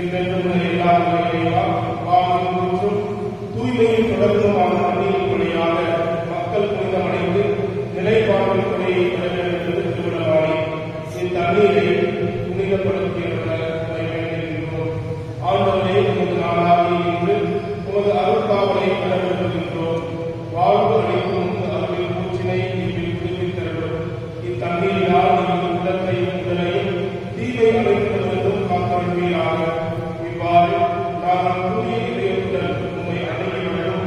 என்றென்றும் எல்லா தொடர்ந்துமான தண்ணீர் வழியாக மக்கள் புனிதமடைந்து நிலைப்பாடு கொடையை பெற வேண்டும் என்று திருவிழாவை இத்தண்ணீரை புனிதப்படுத்தியுள்ள வேண்டுகின்றோம். ஆண்டவரே, உமது நாளாகி இன்று உமது அருட்காவலை பெற விரும்புகின்றோம். வாழ்வு அளிக்கும் அருளின் மூச்சினை இதில் புதுப்பித்தருளும். இத்தண்ணீரினால் எங்கள் உள்ளத்தையும் உடலையும் தீமை அழைப்பதிலிருந்தும் காத்தருள்வீராக. இவ்வாறு நாங்கள் தூய இதயத்துடன் உம்மை அணுகிவிடவும்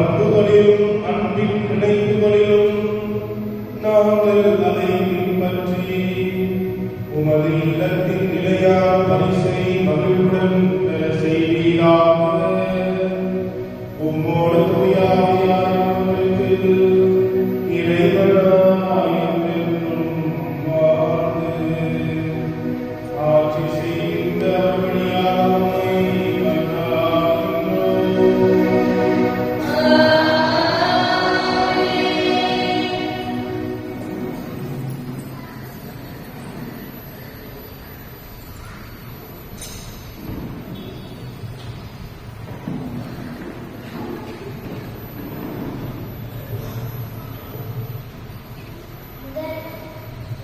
பண்புகளிலும் அன்பின் நினைவுகளிலும் நாங்கள் அதை பின்பற்றி உமது இல்லத்தின் நிலையான பரிசை மகிழ்வுடன் பெற செய்வீராக. உம்மோடு தூயாவியானவருக்கு இறைவனாய் என்றென்றும் வாழ்ந்து ஆட்சி செய்கின்றபடியாக உம்மை மன்றாடுகின்றோம்.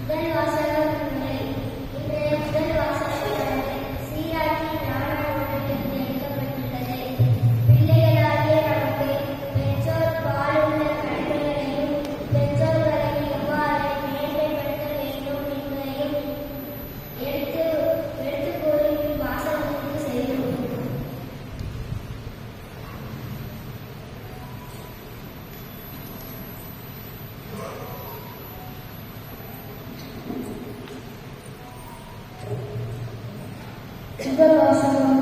முதல் வாசகம் முறை. இன்றைய முதல் வாசகமானது சீராக்கி ஞான நூலிலிருந்து எடுக்கப்பட்டுள்ளது. பிள்ளைகளாகிய நமக்கு பெற்றோர் பாலுள்ள கடமைகளையும் பெற்றோர்களை எவ்வாறு மேன்மைப்படுத்த வேண்டும் என்பதையும் எடுத்து கூறி வாசகத்திற்கு செல்லும். முதல் வாசகம்.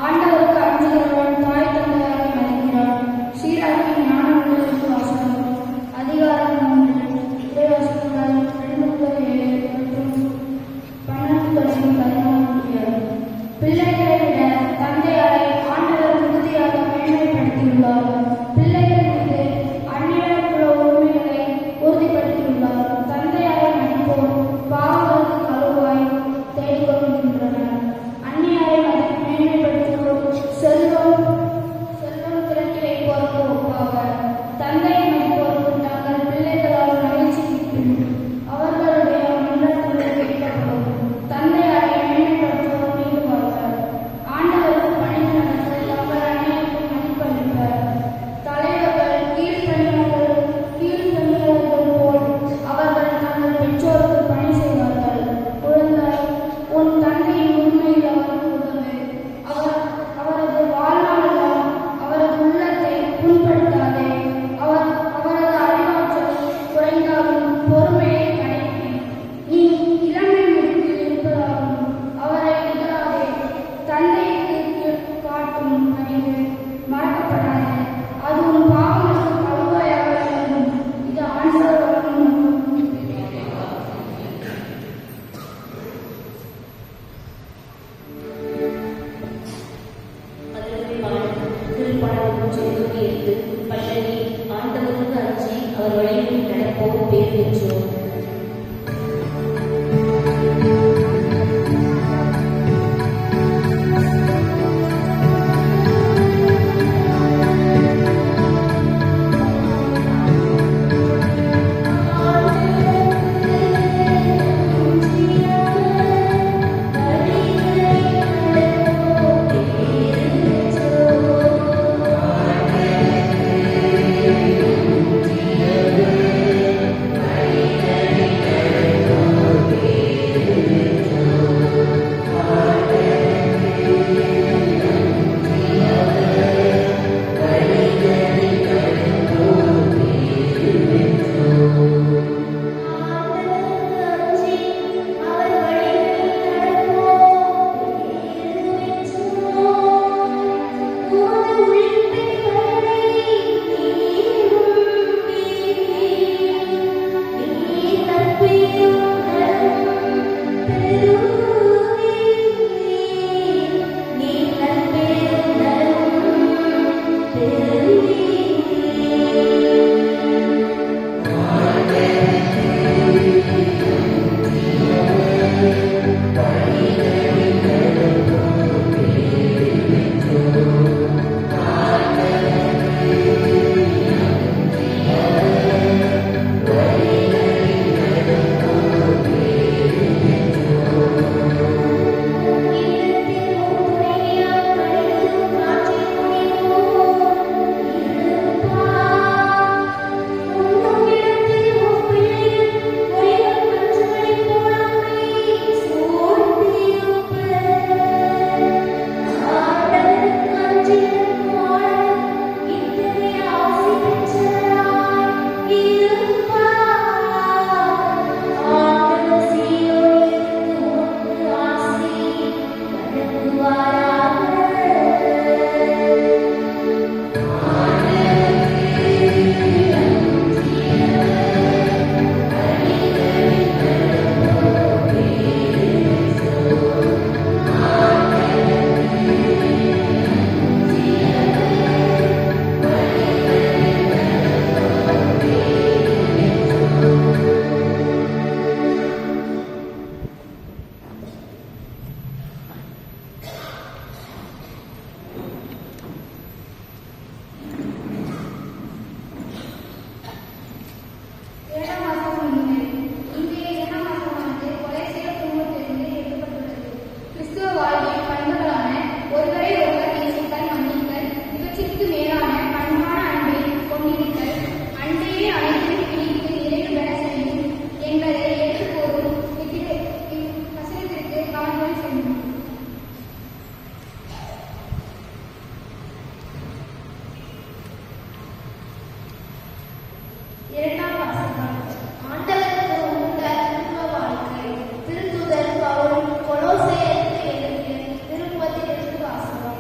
ஆண்டவருக்கு அஞ்சுகிறவன் தாய் தந்தையாரை மதிக்கிறான். சீராக்கி ஞான நூலிலிருந்து வாசகம். அதிகாரம் 3. இறைவாசகங்கள் 2:7 மற்றும் 12-14. பிள்ளைகளை விட தந்தையாரை ஆண்டவர் மிகுதியாக மேன்மைப்படுத்தியுள்ளார். பிள்ளைகள் மீது அந்நியருக்குள்ள உரிமைகளை உறுதிப்படுத்தியுள்ளார். தந்தையாரை மதிப்போர் பாவங்களுக்கு கழுவாய் தேடிக்கொள்கின்றனர். அந்நியாரை மேன்மைப்படுத்துவோர் செல்வம் திரட்டி வைப்போருக்கு ஒப்பாவர். தந்தையை மதிப்போருக்கு தங்கள் பிள்ளைகளால் மகிழ்ச்சி கிட்டும். அவர்களுடைய மன்றங்கள் கேட்கப்படும். தந்தையாரை மேன்மைப்படுத்துவோர் மீது வாழ்வர். ஆண்டவருக்கு பணிந்து நடந்து அவர் அந்நியருக்கு மதிப்பளிப்பர். தலைவர்கள் கீழ்ப்பணியாளர்கள் போல் அவர்கள் தங்கள் பெற்றோருக்கு பணி செய்வார்கள். குழந்தாய், உன் தந்தையின் உண்மையில் அவருக்கு உதவு. அவரது வாழ்நாளெல்லாம் அவரது உள்ளத்தை புண்படுத்தாதே. அவரது அறிவாற்றல் குறைந்தாலும் பொறுமையை கடைப்பி. நீ இளமை முடிவில் இருப்பதாலும் அவரை எதிராதே. தந்தைக்கு காட்டும் பணிவு மறக்கப்படாது. அது உன் பாவங்களுக்கு கழுவாயாக இருக்கும். இது ஆண்டவர் வழங்கும் திருப்பாடல் 108 பல்லவி. ஆண்டவருக்கு அஞ்சி அவர் வழியில் நடப்போர் பேர் பெற்றோர். Amen. இரண்டாம் வாசகம். ஆண்டவருக்கு உள்ள குடும்ப வாழ்க்கை. திருத்தூதர் பவுல் கொலோசையருக்கு எழுதிய திருமுகத்திலிருந்து வாசகம்.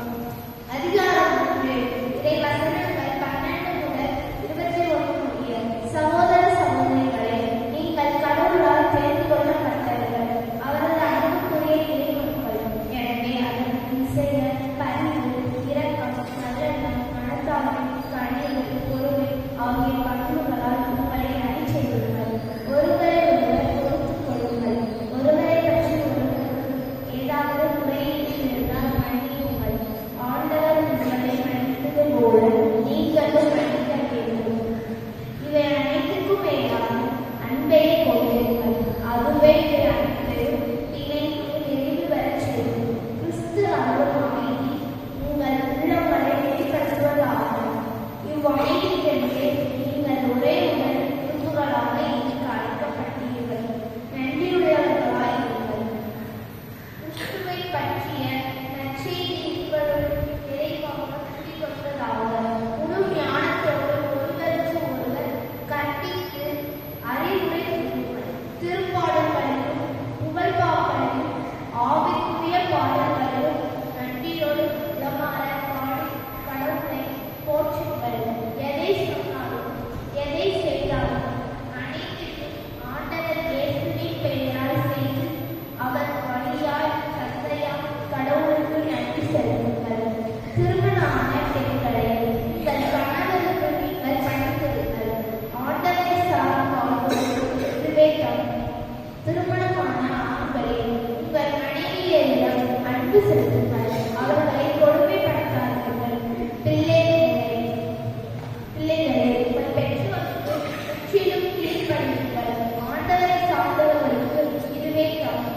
அதிகாரம் 3. இறை வசனங்கள் 12 முதல் 21 முடிய. சகோதர சகோதரிகளே, நீங்கள் கடவுளால் தெரிந்து கொள்ளப்பட்டவர்கள், அவரது அன்புக்குரிய இறைமக்கள். எனவே அதற்கு இசைய, பரிவு, இரக்கம், நல்லெண்ணம், மனத்தாழ்மை, கனிவு, பொறுமை ஆகிய பண்புகளால் உங்களை அணிச் செய்யுங்கள். ஒருவரை ஒருவர் பொறுத்துக் கொள்ளுங்கள். ஒருவரை பற்றி ஒருவருக்கு ஏதாவது குறையீடு இருந்தால் மன்னியுங்கள். ஆண்டவர் உங்களை மன்னித்தது போல நீங்களும் மன்னிக்க வேண்டும். இவை அனைத்துக்கும் மேலாக அன்பை கொண்டிருங்கள். அதுவே அனைத்தையும் நினைத்து நிறைவு பெறச் செய்யும். கிறிஸ்து அருளும் அமைதி உங்கள் உள்ளங்களை வெளிப்படுத்துவதாக. இவ்வமைதிக்கென்றே நீங்கள் ஒரே உடல் உறுப்புகளாக இருக்க அழைக்கப்பட்டீர்கள். நன்றியுடையவர்களாய் இருங்கள். கிறிஸ்துவை பற்றிய நற்செய்தி உங்களுள் நிறைவாக குடிகொண்டதாக முழு ஞானத்தோடு ஒருவருக்கு ஒருவர் கற்பித்து அறிவுரை கூறுங்கள். திருப்பாடல்களிலும் புகழ்பாக்களிலும் ஆவிக்குரிய பாடல்களிலும் நன்றியோடு உளமாற பாடி கடவுளை போற்றுங்கள். எதை சொன்னாலும் எதை செய்தாலும் அனைத்திலும் ஆண்டவர் இயேசுவின் பெயரால் செய்து அவர் வழியாய் தந்தையாம் கடவுளுக்கு நன்றி செலுத்துங்கள். திருமணமான பெண்களை உங்கள் கணவருக்கு நீங்கள் பணிந்திருங்கள். ஆண்டவரை சார்ந்த விவேகம். திருமணமான ஆண்களே, உங்கள் மனைவியரிடம் அன்பு செலுத்துங்கள். அவர்களை கொடுமைப்படுத்தாதீர்கள். பிள்ளைகளே, உங்கள் பெற்றோருக்கு முற்றிலும் கீழ்ப்படியுங்கள். ஆண்டவரை சார்ந்தவர்களுக்கு இதுவே தகும்.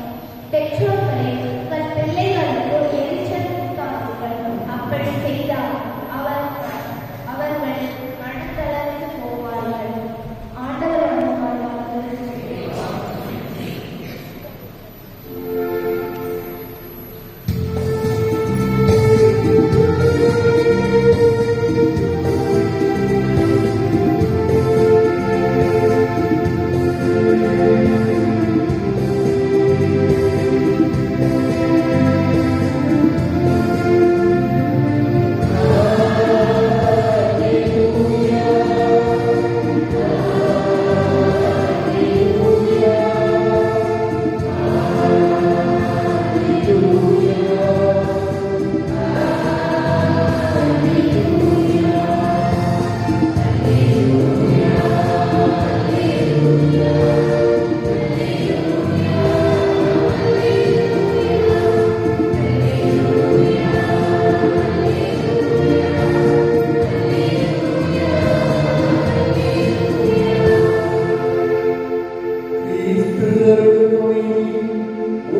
பெற்றோர்களே, உங்கள் பிள்ளைகளுக்கு எரிச்சல் ஊட்டாதீர்கள். அப்படி செய்தால் அவர்கள் மனத்தளர்ந்து போவார்கள். ஆண்டவரோட வாழ்வார்கள்.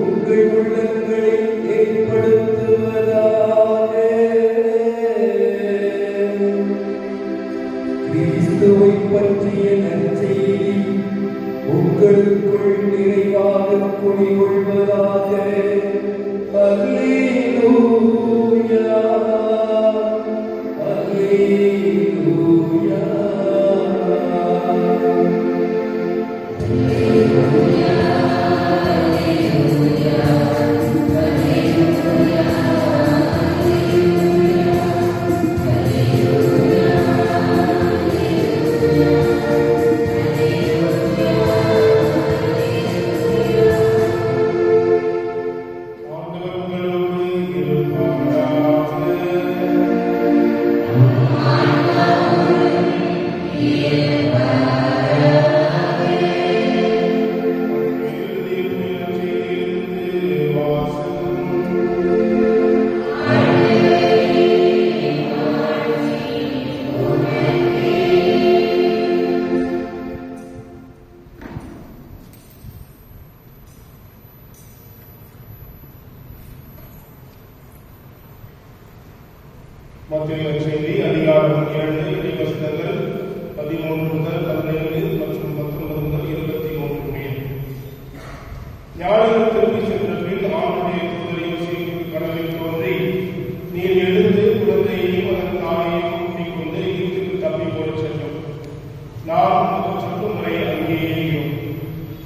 உங்கள் உள்ளங்களை ஏற்படுத்துவதாக. கிறிஸ்துவை பற்றிய நற்செய்தி உங்களுக்குள் நிறைவாக குடிகொள்வதாக. அல்லேலூயா, அல்லேலூயா. மத்திய செய்தி அதிகாரம் 2 வசனங்கள் 13 முதல் 17 மற்றும் 19 முதல் 23 முடிய. ஞாயிறு திரும்பி சென்ற பின் ஆணுடைய தூதர் யோசேப்புக்கு கனவில் தோன்றி, நீர் எழுந்து குழந்தையையும் அதன் தாயையும் கூட்டிக் கொண்டு எகிப்துக்கு தப்பி போடச் செல்லும். நான் எண்ணுகிறோம்.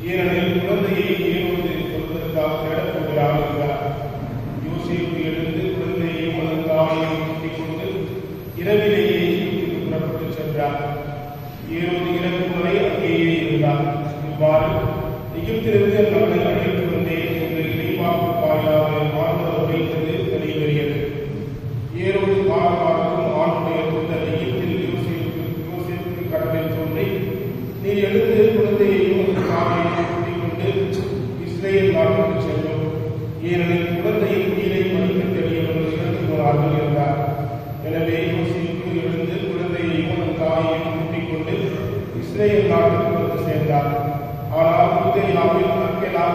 ஏனெனில் குழந்தையை ஏறுவது கொள்வதற்காக தேடப்போகிறார் என்றார். யோசேப்பு எழுந்து குழந்தையையும் அதன் தாயையும் கூட்டிக் கொண்டு இரவிலேயே எகிப்துக்கு புறப்பட்டு சென்றார். ஏரோது இறக்கும் வரை அங்கேயே இருந்தார். இவ்வாறு எகிப்திலிருந்து என் மகனை அழைத்து வந்தேன் என்று இறைவாக்கு வாயிலாக ஆண்டவர் வைத்தது தெரியவருகிறது. ஏரோது காலமாகவும் ஆணுடைய தூதர் எகிப்தில் யோசேப்புக்கு கடலில் தோன்றி, நீ எழுந்து குழந்தையையும் அதன் தாயையும் கூட்டிக் கொண்டு இஸ்ரேல் நாட்டுக்கு செல்லும். ஏனெனில் குழந்தையின் உயிரை மதிக்க தெரியவர்கள் இறந்து போனார்கள் என்றார். எனவே யோசேப்பு எழுந்து குழந்தையையும் அதன் தாயையும் கூட்டிக் கொண்டு இஸ்ரேல் நாட்டுக்கு வந்து சேர்ந்தார். ஆனால் யூதேயாவில் மக்களா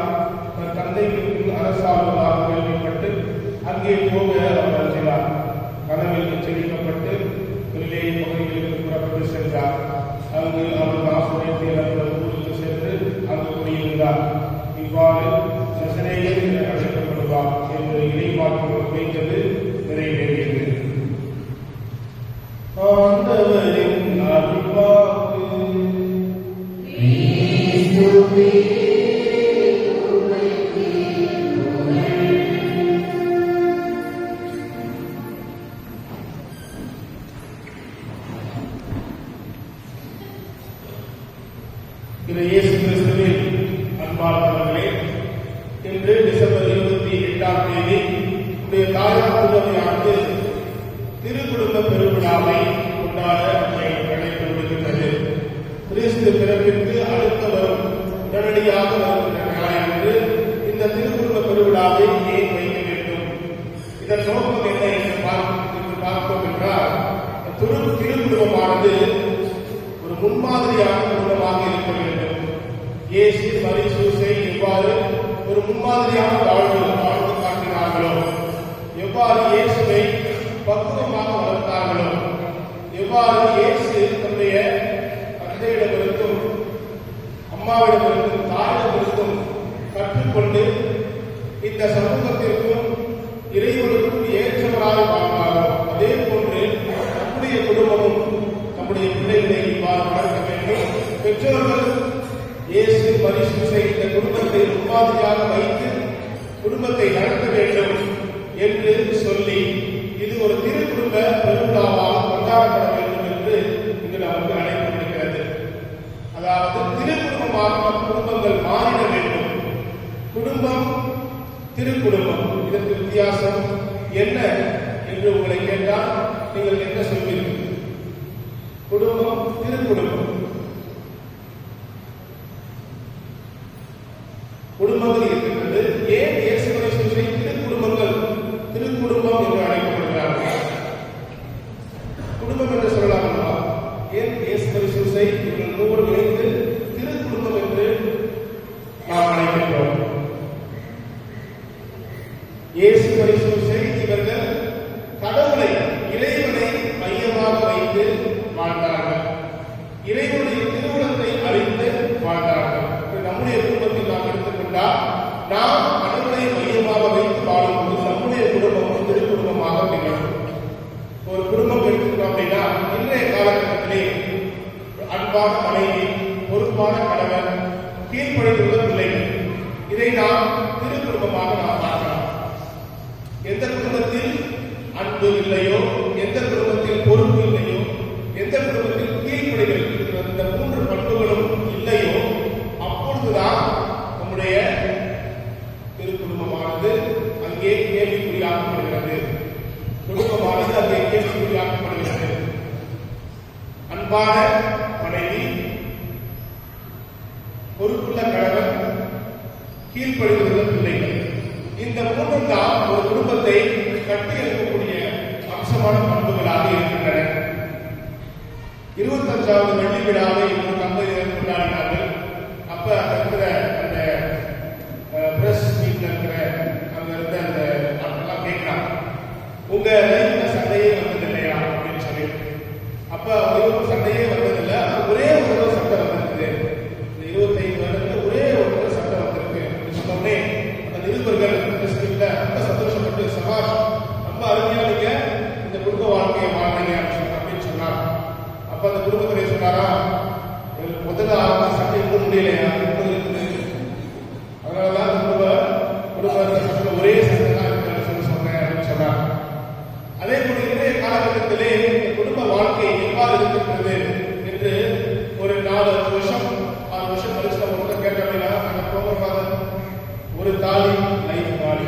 தன் தந்தைக்கு அரசாளுவதாக கேள்விப்பட்டு அங்கே போக அவர் அஞ்சினார். கனவில் எச்சரிக்கப்பட்டு கலிலேய பகுதிகளுக்கு புறப்பட்டு சென்றார். அங்கு அவர் நாசரேத்து என்ற ஊருக்கு சென்று அங்கு குடியிருந்தார். இவ்வாறு நசரேயர் என அழைக்கப்படுவார் என்று இறைவாக்கு வைத்தது நிறைவேறியது. ஆண்டவரின் அருள்வாக்கு. இயேசு கிறிஸ்துவின் அன்பார்ந்தவர்களே, இன்று டிசம்பர் 28ஆம் தேதி உடைய தாயார் புதுமை ஆண்டு திருக்குடும்ப பெருவிழாவை கொண்டாட அழைக்கப்படுகின்றது. கிறிஸ்து பிறப்பிற்கு அடுத்த வரும் உடனடியாக வருகின்ற ஞாயிறு இந்த திருக்குடும்ப பெருவிழாவை ஏன் வைக்க வேண்டும்? இதன் நோக்கம் என்ன என்று பார்ப்போம் என்றால், திருக்குடும்பமானது ஒரு முன்மாதிரியான குடும்பமாக இருக்க வேண்டும். இயேசு மரிசூசை எவ்வாறு ஒரு முன்மாதிரியான வாழ்வு காட்டினார்களோ, எவ்வாறு இயேசுவை பக்குவமாக வளர்த்தார்களோ, எவ்வாறு இயேசு தன்னுடைய தந்தையிடமிருந்தும் அம்மாவிடமிருந்தும் தாயிடமிருந்தும் கற்றுக்கொண்டு இந்த சமூகத்திற்கும் இறைவனுக்கும் ஏற்றவராக வாழ்ந்தாரோ, அதே போன்று நம்முடைய குடும்பமும் நம்முடைய பிள்ளைகளை இவ்வாறு வளர்க்க வேண்டும். பெற்றோர்கள் இயேசு மரிசூசை இந்த குடும்பத்தை முன்மாதிரியாக வைத்து குடும்பத்தை நடத்த வேண்டும் என்று சொல்லி இது ஒரு திருக்குடும்ப பெருவிழாவாக கொண்டாடப்பட வேண்டும் என்று இங்கு நமக்கு அழைக்கப்படுகிறது. அதாவது திருக்குடும்பமாக நம் குடும்பங்கள் மாறிட வேண்டும். குடும்பம், திருக்குடும்பம், இதற்கு வித்தியாசம் என்ன என்று உங்களை கேட்டால் நீங்கள் என்ன சொல்வீர்கள்? குடும்பம், திருக்குடும்பம். குடும்பங்கள் இருக்கின்றது. ஏன் இயேசு கிறிஸ்துவை திருக்குடும்பங்கள், திருக்குடும்பம் என்று அழைக்கப்படுகிறார்கள்? குடும்பம் என்று சொல்லலாம் அல்லவா? ஏன் இயேசு கிறிஸ்துவை இவர்கள் மூவரும் இணைந்து திருக்குடும்பம் என்று நாம் அழைக்கின்றோம்? இயேசு கிறிஸ்துவை இவர்கள் கடவுளை, இறைவனை மையமாக வைத்து வாழ்ந்தார்கள். இறைவனுடைய திருவுளத்தை அறிந்து வாழ்ந்தார்கள். நம்முடைய குடும்பத்தில் நாம் எடுத்துக்கொண்டால், நாம் கடவுளை மையமாக வைத்து வாழும்போது நம்முடைய குடும்பம் திருக்குடும்பமாக திகழும். ஒரு குடும்பம் எடுத்துக்கிறோம் அப்படின்னா, இன்றைய காலகட்டத்திலே அன்பான மனைவி, பொறுப்பான கணவன், கீழ்ப்படிந்துள்ள பிள்ளைகள், இதை நாம் திருக்குடும்பமாக நாம் பார்க்கலாம். எந்த குடும்பத்தில் அன்பு இல்லையோ, எந்த குடும்பத்தில் பொறுப்பு இல்லையோ, எந்த குடும்பத்தில் கீழ்ப்படிகள் இந்த மூன்று பண்புகளும் இல்லையோ, அப்பொழுதுதான் நம்முடைய திருக்குடும்பமானது அங்கே கேள்விக்குறியாக்கப்படுகிறது. குடும்பமானது அங்கே கேள்விக்குறியாக்கப்படுகிறது. அன்பான மனைவி, பொறுப்புள்ள கணவன், கீழ்ப்படுகிற பிள்ளைகள், இந்த மூன்றும் தான் ஒரு குடும்பத்தை கட்டி எழுப்பக்கூடிய அம்சமான பண்புகளாக இருக்கின்றன. 25வது வெள்ளி விழாவை ஒரு தம்பதியினர் கொண்டாடினார்கள். அப்ப அங்க இருக்கிற அந்த பிரஸ் மீட்ல இருக்கிற அங்க இருந்த அந்த ஆட்கள்லாம் கேட்கிறாங்க, உங்க லைஃப்ல சண்டையே வந்தது இல்லையா அப்படின்னு சொல்லி. அப்ப அவங்க சண்டையே வந்ததில்லை, ஒரே ஒரு தடவை சண்டை வந்திருக்குது, இந்த 25 வருடத்துல ஒரே ஒரு தடவை சண்டை வந்திருக்கு அப்படின்னு சொன்னோடனே அந்த நிருபர்கள் பிரஸ் மீட்ல ரொம்ப சந்தோஷப்பட்டு, சபாஷ், ரொம்ப அருமையா நீங்க இந்த குடும்ப வாழ்க்கையை வாழ்றீங்க அப்படின்னு சொன்னார். அப்ப அந்த குடும்பத்திலே சொன்னாரா, முதல்ல ஆரம்ப சண்டை 3 முடியலையா என்பது இருக்குது. அதனாலதான் குடும்ப ஒரே சண்டை தான் சொல்றேன் அப்படின்னு சொன்னாங்க. அதே போல இன்றைய காலகட்டத்திலே குடும்ப வாழ்க்கை எவ்வாறு இருக்கின்றது என்று ஒரு 4-5 வருஷம் 6 வருஷம் கழிச்சு நம்ம கேட்டோம்னா அந்த ப்ரோக்ராம் ஒரு தாலி லைஃப் தாலி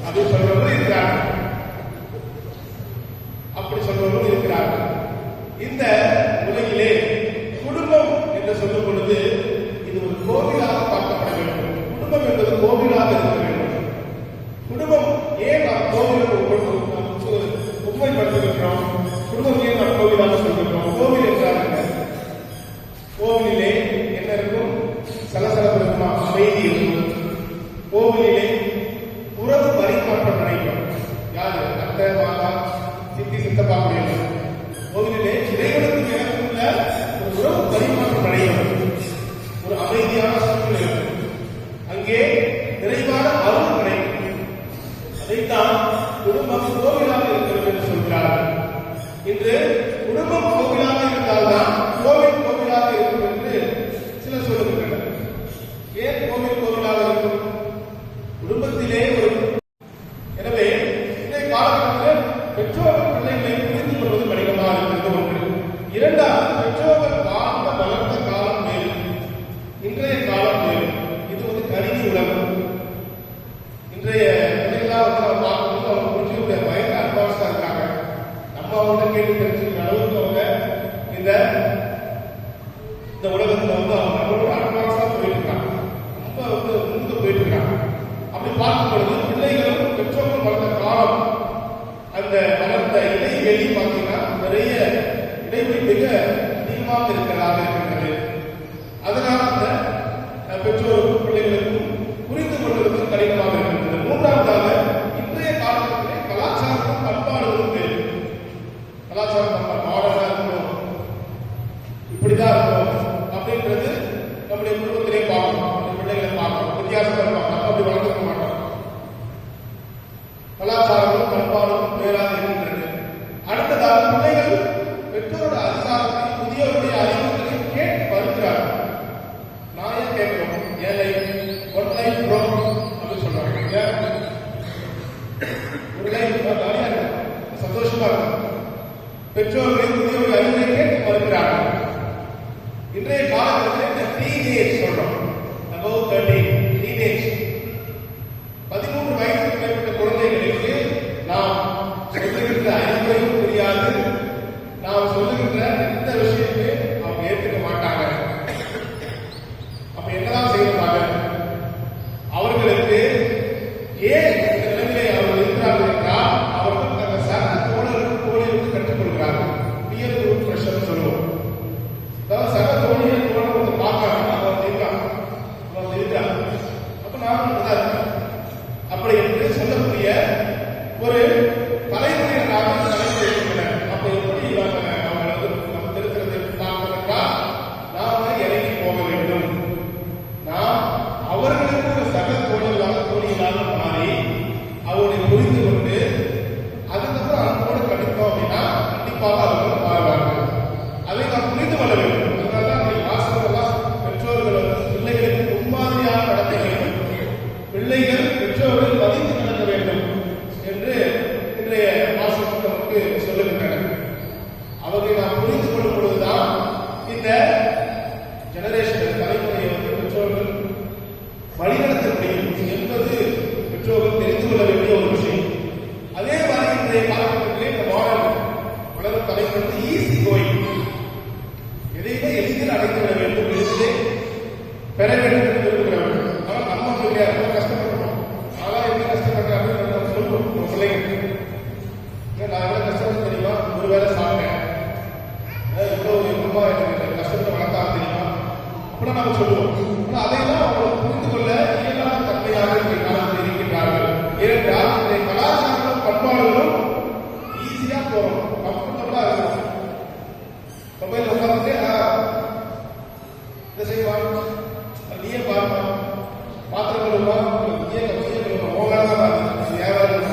அப்படின்னு சொல்றவங்க இருக்கிறாங்க. அப்படி சொல்றவங்க இருக்கிறாங்க. இந்த உலகிலே குடும்பம் என்று சொல்லும் பொழுது இது ஒரு கோவிலாக பார்க்கப்பட வேண்டும். குடும்பம் என்பது கோவிலாக இருக்க வேண்டும். குடும்பம் ஏன் நாம் கோவிலுக்கு உண்மைப்படுத்துகின்றோம்? குடும்பம் ஏன் நாம் கோவிலாக சொல்கின்றோம்? கோவில் என்றால் என்ன? கோவிலிலே என்ன இருக்கும்? சலசலப்பு இருக்குமா? அமைதி இருக்கும். கோவிலிலே உறவு பரிமாற்றம் நடைபெறும். யாரு? அத்தை, மாதா, சித்தி, சித்தப்பா முடியாது. கோவிலிலே இறைவனுக்கு எனக்குள்ள ஒரு உறவு பரிமாற்றம் நடைபெறும். ஒரு அமைதியான சூழ்நிலை இருக்கும். அங்கே நிறைவான அருள் கிடைக்கும். அதைத்தான் குடும்பம் கோவிலாக இருக்கிறது என்று சொல்கிறார்கள். இன்று குடும்பம் கோவிலாக இருந்தால்தான் கோவில் கோவிலாக இருக்கும் என்று சிலர் சொல்லுகின்றனர். ஏன் கோவில் கோவிலாக இருக்கும்? குடும்பத்திலே ஒரு எனவே இன்றைய காலகட்டத்தில் பெற்றோர்கள் பிள்ளைகளை புரிந்து கொள்வது கடினமாக இருக்கிறது ஒன்று. இரண்டாவது, பெற்றோர்கள் வாழ்ந்த வளர்ந்த காலம் வேறு, இன்றைய காலம் வேறு. இது வந்து கணினி உலகம். இன்றைய பிள்ளைகளாக வந்து நம்ம பார்க்கும்போது அவங்க புரிஞ்சுக்கிற பயங்கர அட்வான்ஸா இருக்காங்க. நம்ம அவங்க கேட்டு தெரிஞ்சுக்கிற அளவுக்கு அவங்க இந்த உலகத்துல வந்து அவங்க நம்மளோட அட்வான்ஸா போயிட்டு இருக்காங்க. ரொம்ப வந்து முன்னுக்கு போயிட்டு இருக்காங்க. அப்படி பார்க்கும் பொழுது பிள்ளைகளும் பெற்றோர்கள் வளர்ந்த காலம் அந்த வளர்ந்த இடைவெளி பார்த்தீங்கன்னா நிறைய இடைவெளி மிக அதிகமாக இருக்கிறதாக இருக்கின்றது. அதனால அந்த பெற்றோருக்கும் பிள்ளைகளுக்கும் புரிந்து கொள்வதற்கு கடினமாக இருக்கின்றது. மூன்றாவதாக இன்றைய காலகட்டத்திலே கலாச்சாரமும் பண்பாடுகளும் வேறு. கலாச்சாரம் பண்பாடு மாடர்னா இருக்கணும், இப்படிதான் இருக்கணும் அப்படின்றது நம்முடைய குடும்பத்திலே பார்க்கணும், நம்முடைய பிள்ளைகளை பார்க்கணும், வித்தியாசமா இருப்பாங்க. நம்ம அப்படி வளர்க்க மாட்டோம். கலாச்சாரமும் பண்பாடும் வேறாக இருக்கின்றது. அடுத்ததாக பிள்ளைகள் பெற்றோரோட அதிகாரத்தை புதியவருடைய அறிவுகளை கேட்டு வருகிறார்கள். நான் ஏன் கேட்கிறோம்? ஏழை ஒன் லைஃப் ப்ரோ அப்படின்னு சொல்றாங்க. ஒரு லைஃப் ஜாலியா இருக்கும், சந்தோஷமா இருக்கும். பெற்றோர்களை புதியவருடைய அறிவுரை கேட்டு வருகிறார்கள். இன்றைய காலகட்டத்தில் இந்த டீனேஜ் சொல்றோம், above 13 டீனேஜ் 13 வயதுக்கு மேற்பட்ட குழந்தைகளுக்கு நாம் சொல்லுகின்ற அறிவுரையும் புரியாது, நாம் சொல்லுகின்ற இந்த விஷயத்தை அவங்க ஏற்றுக்க மாட்டாங்க. அப்ப என்னதான் செய்யறாங்க? அவர்களுக்கு ஏன் இந்த நிலைமையை அவர்கள் இருக்கிறார்கள் என்றால் அவர்கள் தங்கள் சக தோழர்களுக்கு கற்றுக் கொடுக்கிறார்கள். பியர் குரூப் பிரஷர் சொல்லுவோம். அதாவது சக தோழிகள் தோழர்கள் பார்க்கறாங்க, அவன் இருக்கான், அப்ப நானும் இருக்கேன் அப்படி என்று சொல்லக்கூடிய ஒரு தலைமுறை தலைமுறை இருக்கிறேன். அப்ப எப்படி அவங்க இருக்கிறது பார்க்கறதுக்காக நாம இறங்கி போக வேண்டும். நாம் அவர்களுக்கு ஒரு சக தோழிகளாக மாறி அவர்களை புரிந்து கொண்டு அதுக்கப்புறம் அவங்களோட கண்டிப்போம் அப்படின்னா கண்டிப்பாக அவர்கள் மாறுவார்கள். அதை நாம் புரிந்து கொள்ள வேண்டும். அதனால்தான் ஆசிரியர்களாம் பெற்றோர்கள் பிள்ளைகளுக்கு முன்மாதிரியாக நடத்த வேண்டும், பிள்ளைகள் பெற்றோர்கள் மதித்து நடக்க வேண்டும் என்று இன்றைய ஆசிரியர்கள் நமக்கு சொல்லுகின்றனர். அவர்களை நாம் புரிந்து கொள்ளும் பொழுதுதான் இந்த ஜெனரேஷன் தலைமுறையை வந்து பெற்றோர்கள் வழிநடத்த முடியும் என்பது பெற்றோர்கள் தெரிந்து கொள்ள வேண்டிய ஒரு விஷயம். அதே மாதிரி இன்றைய காலகட்டத்திலே இந்த வளரும் தலைமுறை ஈஸி கோயிங், எதையுமே எளிதில் அடைந்துவிட வேண்டும், எளிதிலே பெற வேண்டும் என்று விரும்புகிறவர்கள். ஆனால் நம்ம பிள்ளையா ரொம்ப கஷ்டப்படுறோம். ஆனால் எப்படி கஷ்டப்படுறேன் அப்படின்னு நம்ம சொல்லுவோம் நம்ம பிள்ளைங்களுக்கு. நான் எவ்வளவு கஷ்டப்பட்டு தெரியுமா? ஒரு வேலை சாப்பிட்டேன், எவ்வளவு ரொம்ப கஷ்டத்தை வளர்த்தாங்க தெரியுமா அப்படின்னா நம்ம சொல்லுவோம். ஆனால் அதையெல்லாம் அவங்களை புரிந்து கொள்ள இயலாத தன்மையாக காலத்தில் இருக்கின்றார்கள். ஏனென்றால் இன்றைய கலாச்சாரங்களும் பண்பாடுகளும் ஈஸியா போறோம், கம்ஃபர்டபுளா இருக்கும். மொபைல் உட்கார்ந்து இதை செய்வாங்க, நீயே பாருமா, பாத்திரம் கழுவா, நீயே வியாபாரம்.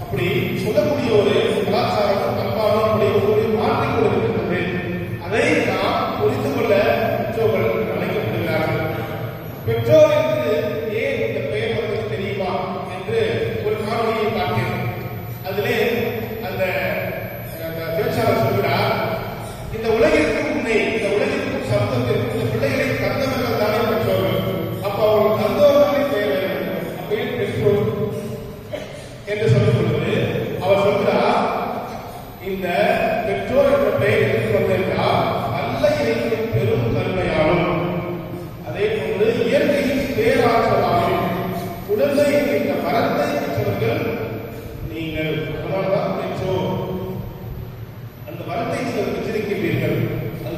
அப்படி சொல்லக்கூடிய ஒரு கலாச்சாரம் பண்பாடும் மாற்றிக் கொண்டிருக்கின்றது. அதை நாம் புரிந்து கொள்ள பெற்றோர்கள் அழைக்கப்படும்.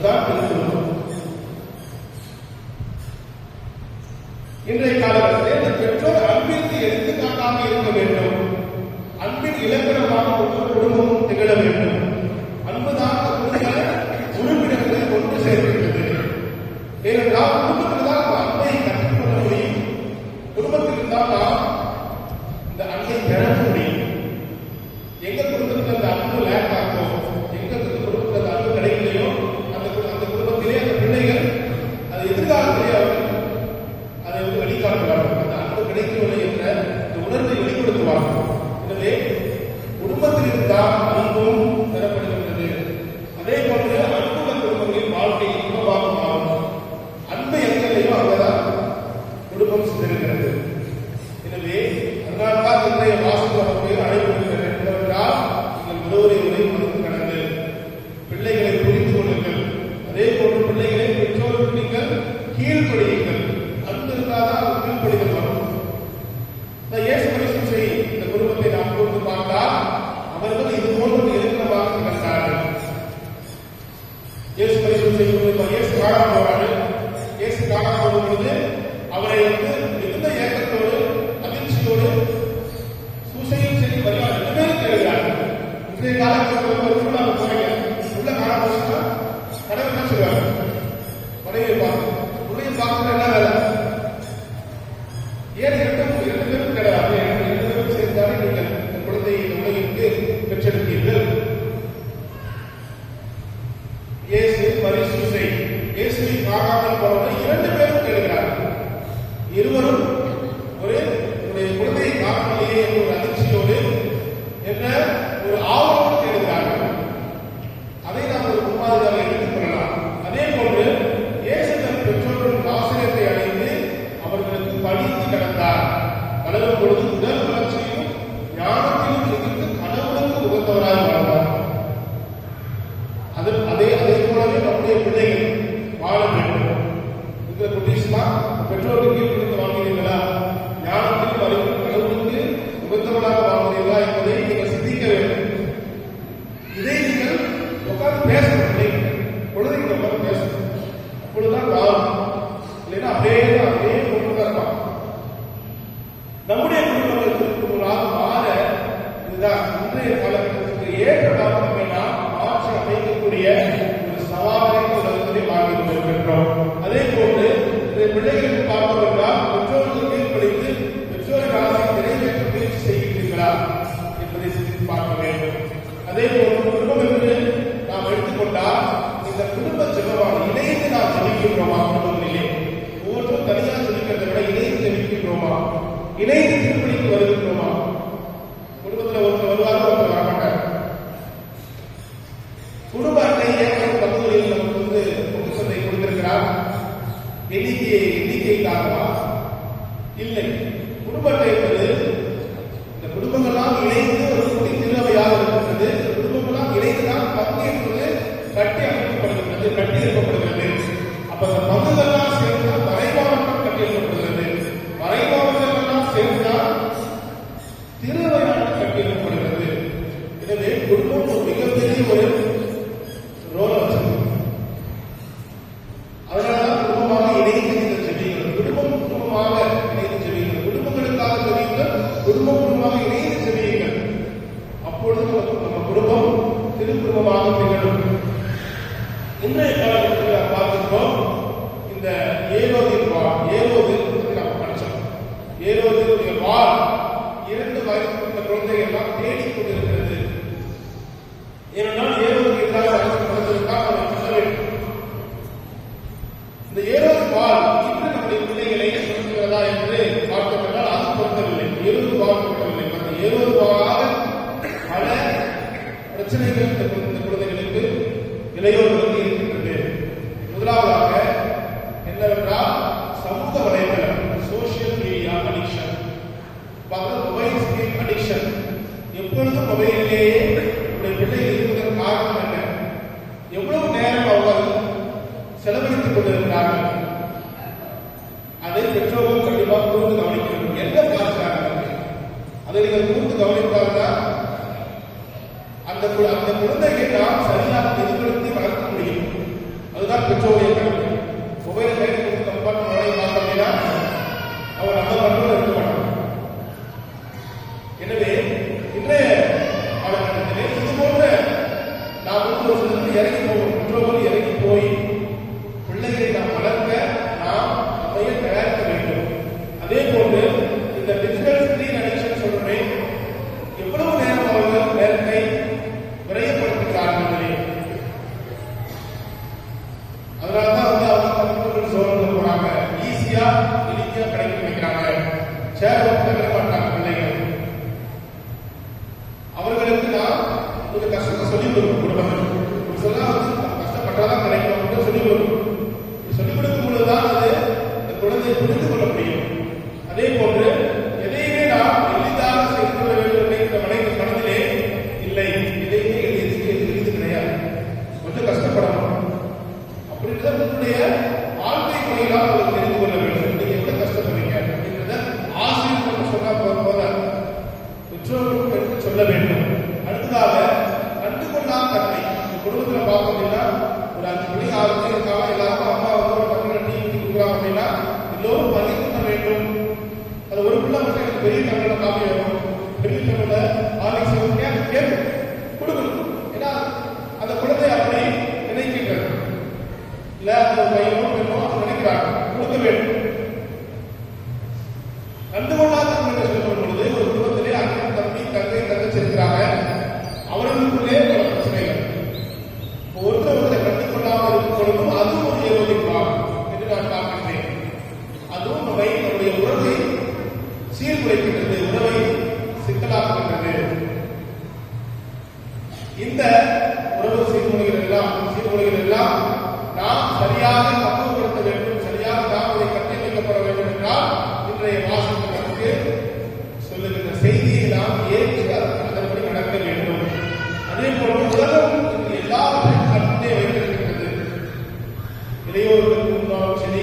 அதுதான் திருக்குறள். இன்றைய காலகட்டத்தில் இந்த பெற்றோர் அன்பிற்கு எடுத்துக்காட்டாக இருக்க வேண்டும். அன்பின் இலக்கணமாக ஒவ்வொரு குடும்பமும் திகழ வேண்டும். அன்புதான் உறுப்பினர்களை கொண்டு சேர்க்கின்றது. ஏனென்றால் குடும்பத்தில் தான் அன்பை கற்றுக்கொள்ள முடியும். குடும்பத்தில் தான் நாம் இந்த அன்பை பெற முடியும். எங்க குடும்பத்தில் அந்த அன்பு லேக் ஆகும், எங்க குடும்பத்தில் அந்த அன்பு கிடைக்கலையோ அந்த குடும்பத்திலே அந்த பிள்ளைகள் அது எதிர்காலத்திலே அவர்கள் அதை வெளிக்காட்டுவார்கள். அந்த அன்பு கிடைக்கவில்லை என்ற இந்த உணர்வை வெளிப்படுத்துவார்கள். எனவே குடும்பத்தில் இருந்தால் அன்பும் பெறப்படுகின்றது. அதே போன்று அன்புள்ள குடும்பங்களின் வாழ்க்கை இன்பமாக மாறும். அன்பு எங்களையோ அங்கதான் குடும்பம் சிதறுகிறது. எனவே அதனால்தான் இன்றைய வாசல் நமக்கு அழைப்புகிறது என்றால் நீங்கள் ஒருவரை மதித்து கடந்து பிள்ளைகளை புரிந்து கொள்ளுங்கள். அதே போன்று பிள்ளைகளை பெற்றோருக்கு நீங்கள் கீழ்ப்படியுங்கள். அன்பு இருந்தால்தான் கீழ்ப்படிதல் வரும். இயேசு கிறிஸ்து இந்த குடும்பத்தை நாம் கூர்ந்து பார்த்தால் அவர்கள் இது போன்று இலக்கணமாக திகழ்ந்தார்கள். இயேசு கிறிஸ்து இயேசு காண போறாரு. இயேசு காண போகும்போது அவரை மிகுந்த ஏக்கத்தோடு அதிர்ச்சியோடு சூசையும் சரி வருவார் ரெண்டுமே தெரிகிறார்கள். இன்றைய காலத்தில் ஒரு திருவிழா போறீங்க உள்ள காண போச்சுன்னா கடவுள் என்ன சொல்லுவாங்க, உடைய பார்க்க உடைய பார்க்க என்ன வேலை, ஏன் இரண்டு பேரும் கிடையாது, இரண்டு பேரும் சேர்ந்தாலே நீங்கள் இந்த குழந்தையை உலகிற்கு பெற்றெடுத்தீர்கள். இயேசு பரிசூசை இயேசுவை காணாமல் போனவரை இரண்டு பேரும் கேட்கிறார்கள். இருவரும் ஒரு குழந்தையை காணவில்லையே என்ற ஒரு அதிர்ச்சியோடு என்ற ஒரு ஆவலோடு கேட்கிறார்கள். அதை நாம் ஒரு முன்மாதிரியாக எடுத்துக் கொள்ளலாம். அதே போன்று இயேசு தன் பெற்றோரின் ஆசிரியத்தை அடைந்து அவர்களுக்கு படித்து கடந்தார். வளரும் பொழுது உடல் வளர்ச்சியும் ஞானத்திலும் இருந்து கடவுளுக்கு உகந்தவராக வாழ்ந்தார். அதே போலவே நம்முடைய பிள்ளைகள் வாழ வேண்டும். இந்த குட்டீஸ்லாம் பெற்றோருக்கு கீழ்ப்படுத்த வாழ்கிறீர்களா, ஞானத்தில் வரும் கடவுளுக்கு உகந்தவராக வாழ்கிறீர்களா என்பதை நீங்கள் சிந்திக்க வேண்டும். இதை நீங்கள் உட்கார்ந்து பேசணும். குழந்தைங்க உட்கார்ந்து பேசணும். அப்பொழுதுதான் வாழும். இல்லைன்னா அப்படியே கொண்டுதான் நம்முடைய குடும்பங்களுக்கு மாற இதுதான் இன்றைய காலகட்டத்திற்கு ஏற்ற நம்மை நாம் மாற்றி அமைக்கக்கூடிய ஒரு சவாலை உலகத்தை வாங்கி கொண்டிருக்கின்றோம். அதே போன்று பிள்ளைகளுக்கு பார்ப்போம் என்றால் பெற்றோருக்கு கீழ்ப்படித்து பெற்றோரின் ஆசையை நிறைவேற்ற முயற்சி செய்கின்றீர்களா என்பதை சிந்தித்து பார்க்க வேண்டும். அதே போன்று குடும்பம் என்று நாம் எடுத்துக்கொண்டால் இந்த குடும்ப ஜெபமாக இணைந்து நாம் ஜெபிக்கின்றோமா? குடும்பங்களிலே ஒவ்வொருத்தரும் தனியாக ஜெபிக்கிறதை விட இணைந்து ஜெபிக்கின்றோமா? இணைந்து திருப்பணிக்கு வருகின்றோமா? குடும்பத்தில் ஒருத்தர் வருவார், ஒருத்தர் வரமாட்டார். குடும்ப அட்டை ஏற்படும் பகுதிகளில் நமக்கு பொது சந்தை கொடுத்திருக்கிறார். எண்ணிக்கைக்காகவா? இல்லை. குடும்ப அட்டை என்பது இந்த குடும்பங்கள்லாம் இணைந்து ஒரு குடி திருவையாக இருக்கின்றது. இந்த குடும்பங்கள்லாம் இணைந்துதான் பங்கு என்பது கட்டி அமைக்கப்படுகின்றது, கட்டி எழுப்பப்படுகிறது. அப்ப அந்த பங்குகள்லாம் சேர்ந்தால் மறைமாவட்டம் கட்டி எழுப்பப்படுகிறது. மறைமாவட்டங்கள்லாம் சேர்ந்தால் திருவையாளர் கட்டி எழுப்பப்படுகிறது. எனவே குடும்பம் ஒரு மிகப்பெரிய ஒரு ரோல் வச்சிருக்கு. அதனால்தான் குடும்பமாக இணைந்து நீங்கள் செவியுங்கள். குடும்பமாக இணைந்து செவியுங்கள். குடும்பங்களுக்காக செவியுங்கள். குடும்பமாக இணைந்து செவியுங்கள். அப்பொழுது நம்ம குடும்பம் திருக்குடும்பமாக திகழும். இன்றைய காலகட்டத்தில் பார்க்கிறோம். இந்த ஏரோதின் நாம் படிச்சோம். ஏரோதினுடைய வாள் 2 வயதுக்குள்ள குழந்தைகள் எல்லாம் தேடிக் கொண்டிருக்கிறது. ஏனென்றால் ஏரோதுக்கு எதிராக நடந்திருக்கால் அவரை சொல்ல வேண்டும். இந்த ஏரோது வாள் இன்று நம்முடைய பிள்ளைகளை சொல்லுகிறதா என்று பார்த்தோம் என்றால் அது பொருத்தவில்லை. ஏரோது வாள் பொருத்தவில்லை. அந்த ஏரோது வாளாக பல பிரச்சனைகள் இந்த குழந்தைகளுக்கு இளையோர்களுக்கு இருக்கின்றது. முதலாவதாக என்னவென்றால் சமூக வலைதளம், social media addiction, mobile screen addiction. எப்பொழுதும் மொபைலிலேயே பிள்ளைகள் இருப்பதற்கு காரணம் என்ன? எவ்வளவு நேரம் அவர்கள் செலவழித்துக் கொண்டிருக்கிறார்கள்? அதை பெற்றோர்கள் கண்டிப்பாக கூர்ந்து கவனிக்க வேண்டும். என்ன பார்க்கிறார்கள் அதை நீங்கள் கூர்ந்து கவனித்தால்தான் அந்த குழந்தையை நாம் சரியாக எதிர்படுத்தி வளர்க்க முடியும். அது அதுதான் பெற்றோருடைய கடமை. மொபைல் கையில் கொடுத்து தப்பா முறையை பார்த்தோம் அப்படின்னா அவர் அந்த கண்ட்ரோல் இருக்க மாட்டாங்க. எனவே இன்றைய காலகட்டத்திலே இது போன்ற நாம் ஒரு சிலருக்கு இறங்கி போவோம், பெற்றோர்கள் இறங்கி போய் பிள்ளைகளை நாம் வளர்க்க நாம் நம்மையே தயாரிக்க வேண்டும். அதே போன்று இந்த டிஜிட்டல் ஸ்கிரீன் அடிக்ஷன் சொல்றேன், எவ்வளவு நேரம் அவர்கள் நேரத்தை விரயப்படுத்துகிறார்கள். அதனாலதான் அவங்க கம்ப்யூட்டர் சோழர்கள் போறாங்க, ஈஸியா எளிமையா கிடைக்க வைக்கிறாங்க, சேர் தகர மாட்டாங்க பிள்ளைகள். அவர்களுக்கு நான் கொஞ்சம் கஷ்டத்தை சொல்லி கொடுக்கும் குடும்பத்தில் சொன்னா கஷ்டப்பட்டாதான் கிடைக்கும் அப்படின்னு சொல்லி கொடுக்கும். சொல்லிக் கொடுக்கும் பொழுதுதான் அது இந்த குழந்தையை புரிந்து கொள்ள முடியும். அதே போன்று எதையுமே நாம் எளிதாக செய்து கொள்ள வேண்டும் என்ற மனதிலே இல்லை, எதையுமே எளிது கிடையாது, கொஞ்சம் கஷ்டப்படணும் அப்படின்றத உங்களுடைய வாழ்க்கை முறையினால் அவர்கள் தெரிந்து கொள்ள வேண்டும். நீங்க எவ்வளவு கஷ்டப்படுறீங்க அப்படின்றத ஆசிரியர் சொன்னா போத பெற்றோர்களுக்கு எடுத்து சொல்ல வேண்டும். அடுத்ததாக கண்டுகொள்ளா தன்மை. குடும்பத்தில் பார்த்தோம் அப்படின்னா ஒரு 5 மணி 6 மணி இருக்காங்க, எல்லாருக்கும் அம்மா வந்து ஒரு டம்ளர் டீ ஊற்றி கொடுக்குறாங்க அப்படின்னா எல்லோரும் பகிர்ந்து கொள்ள வேண்டும். அது ஒரு பிள்ளை மட்டும் எனக்கு பெரிய டம்ளர் காப்பி வேணும், பெரிய டம்ளர் ஆர்லிக்ஸ் கேட்கும் கொடுக்கணும். ஏன்னா அந்த குழந்தை அப்படி நினைக்கின்றது, இல்ல அந்த பையனோ பெண்ணோ அது நினைக்கிறாங்க, கொடுக்க வேண்டும். கண்டுகொள்ளாத தன்மை சொல்லும் பொழுது ஒரு குடும்பத்திலே அண்ணன் தம்பி தங்கை தங்கச்சி இருக்கிறாங்க, அவர்களுக்குள்ளே பல பிரச்சனைகள். ஒருத்தரை கண்டுகொள்ளாமல் இருக்கும் பொழுதும் அதுவும் ஒரு ஏரோதிப்பார் என்று நான் பார்க்கின்றேன். அதுவும் நம்முடைய உறவை சீர்குலைக்கின்றது, உறவை சிக்கலாக்குகின்றது. இந்த உறவு சீர்குலைகள் எல்லாம் நாம் சரியாக பக்குவப்படுத்த வேண்டும், சரியாக நாம் அதை கட்டமைக்கப்பட வேண்டும் என்றால் இன்றைய வாசகர் நமக்கு சொல்லுகின்ற செய்தியை நாம் ஏற்று அதன்படி நடக்க வேண்டும். அதே போல உலகம் எல்லாவற்றையும் கட்டே வைத்திருக்கின்றது. இளையோர்களுக்கு முன்னாலும் சரி,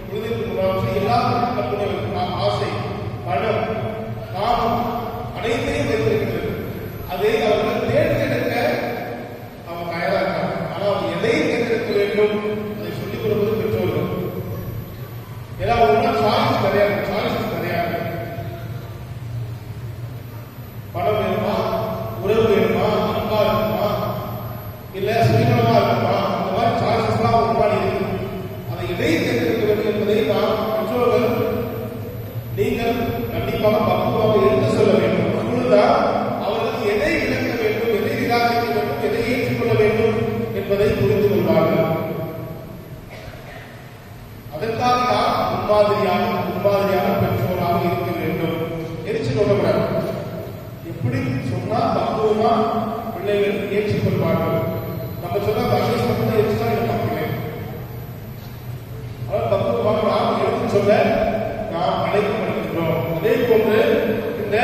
குழந்தைகளுக்கு முன்னாலும் சரி, எல்லாவற்றையும் கட்டுரை வைக்கலாம். ஆசை, பணம், காமம் அனைத்தையும் வைத்திருக்கின்றது. அதை அவர்கள் தேர்ந்தெடுக்க அவங்க தயாரா இருக்காங்க. ஆனால் அவங்க எதை தேர்ந்தெடுக்க வேண்டும் அதை சொல்லிக் கொடுப்பது பெற்றோர்கள். ஏன்னா ஒவ்வொரு சாய்ஸ் கிடையாது, பணம் வேணுமா, உறவு வேணுமா, அன்பா இருக்குமா, இல்ல சுயநலமா இருக்குமா, இந்த மாதிரி சாய்ஸஸ் எல்லாம் ஒரு முன்னாடி இருக்கு. அதை எதை தேர்ந்தெடுக்க வேண்டும் என்பதை நாம் பெற்றோர்கள் நீங்கள் கண்டிப்பாக பக்குவமாக எடுத்து சொல்ல வேண்டும். அப்பொழுதுதான் அவர்கள் எதை இழக்க வேண்டும், எதை நிராகரிக்க வேண்டும், எதை ஏற்றுக்கொள்ள வேண்டும் என்பதை புரிந்து கொள்வார்கள். அதற்காக நாம் முன்மாதிரியான பெற்றோராக இருக்க வேண்டும். எரிச்சு கொள்ளக்கூடாது. எப்படி சொன்னா பக்குவமா பிள்ளைகள் ஏற்றுக்கொள்வார்கள். நம்ம சொன்னா அட்வைஸ் பண்ண எரிச்சுனா இருப்பாங்க. அவர் பக்குவமாக நாம் எடுத்து சொல்ல நாம் அழைக்கப்படுகின்றோம். அதே போன்று இந்த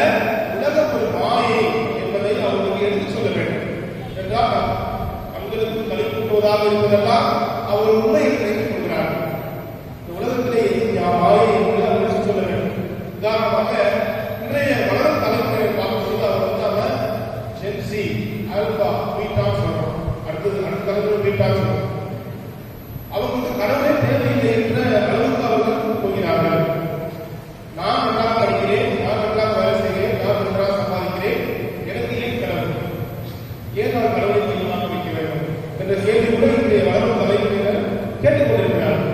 உலகம் ஒரு மாயை என்பதை அவர்களுக்கு எடுத்து சொல்ல வேண்டும். என்றால் அவங்களுக்கு கழிப்புவதாக இருப்பதெல்லாம் அவர் உண்மையை நினைத்துக் கொள்கிறார்கள். இந்த உலகத்திலே மாயை என்பதை அவர் எடுத்து சொல்ல வேண்டும். உதாரணமாக இன்றைய வளரும் தலைமுறையை பார்க்கும்போது அவர் வந்து அவர் ஜென்சி, ஆல்பா, பீட்டா சொல்றோம். அடுத்த தலைமுறை பீட்டா சொல்றோம். அவங்களுக்கு கடவுளே தேவையில்லை என்ற அளவுக்கு அவர்கள் போகிறார்கள். நான் நன்றாக படிக்கிறேன், நான் நன்றாக வேலை செய்கிறேன், நான் நன்றாக சம்பாதிக்கிறேன், எனக்கு ஏன் கடவுள், ஏன் நான் கடவுளை தீர்மானம் வைக்க வேண்டும் என்ற கேள்வி கூட இன்றைய வளரும் தலைமுறையினர் கேட்டுக்கொண்டிருக்கிறார்கள்.